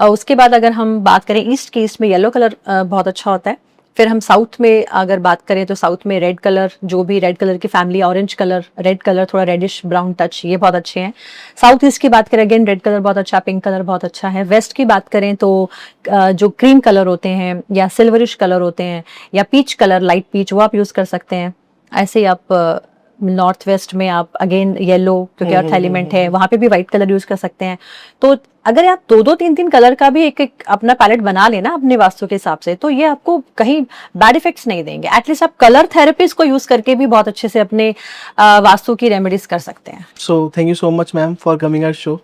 B: उसके बाद अगर हम बात करें ईस्ट की, ईस्ट में येलो कलर बहुत अच्छा होता है। फिर हम साउथ में अगर बात करें तो साउथ में रेड कलर, जो भी रेड कलर की family, orange colour, red colour, थोड़ा रेडिश ब्राउन टच, ये बहुत अच्छे हैं। साउथ ईस्ट की बात करें, अगेन रेड कलर बहुत अच्छा, पिंक कलर बहुत अच्छा है। वेस्ट की बात करें तो जो क्रीम कलर होते हैं या सिल्वरिश कलर होते हैं या पीच कलर, लाइट पीच, वो आप यूज कर सकते हैं। ऐसे ही आप नॉर्थ वेस्ट में आप अगेन येलो, क्योंकि अर्थ एलिमेंट है, वहां पे भी व्हाइट कलर यूज कर सकते हैं। तो अगर आप दो तीन कलर का भी एक अपना पैलेट बना लेना अपने वास्तु के हिसाब से, तो ये आपको कहीं बैड इफेक्ट्स नहीं देंगे। एटलीस्ट आप कलर थेरेपीज को यूज करके भी बहुत अच्छे से अपने वास्तु की रेमेडीज कर सकते हैं।
A: So thank you so much ma'am for coming our show,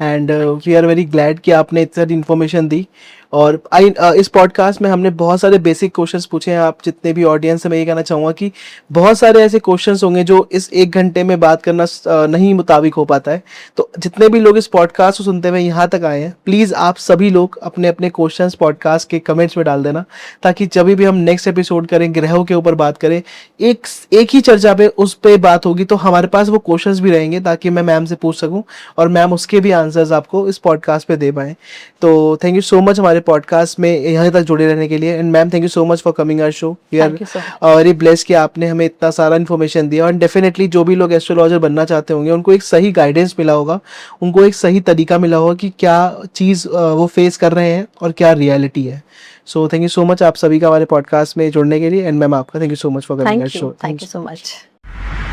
A: and we are very glad कि आपने इतनी सारी इन्फॉर्मेशन दी, और इस पॉडकास्ट में हमने बहुत सारे बेसिक क्वेश्चंस पूछे हैं। आप जितने भी ऑडियंस है, मैं ये कहना चाहूँगा कि बहुत सारे ऐसे क्वेश्चंस होंगे जो इस 1 घंटे में बात करना नहीं मुताबिक हो पाता है। तो जितने भी लोग इस पॉडकास्ट को सुनते हुए यहाँ तक आए हैं, प्लीज़ आप सभी लोग अपने अपने क्वेश्चंस पॉडकास्ट के कमेंट्स में डाल देना, ताकि जब भी हम नेक्स्ट एपिसोड करें, ग्रहों के ऊपर बात करें, एक ही चर्चा पे उस पे बात होगी, तो हमारे पास वो क्वेश्चंस भी रहेंगे ताकि मैं मैम से पूछ सकूं और मैम उसके भी आंसर्स आपको इस पॉडकास्ट पे दे पाएं। तो थैंक यू सो मच हमारे पॉडकास्ट में यहाँ तक जुड़े रहने के लिए। And ma'am, thank you so much for coming our show. We are
B: Thank you so much.
A: Very blessed कि आपने हमें इतना सारा इन्फॉर्मेशन दिया। और डेफिनेटली जो भी लोग एस्ट्रोलॉजर बनना चाहते होंगे, उनको एक सही गाइडेंस मिला होगा, उनको एक सही तरीका मिला होगा कि क्या चीज़ वो फेस कर रहे हैं और क्या रियलिटी है। So thank you so much आप सभी का हमारे पॉडकास्ट में जुड़ने के लिए। एंड मैम, आपका thank you so much for coming our
B: Thank
A: show.
B: you. Thank you so much.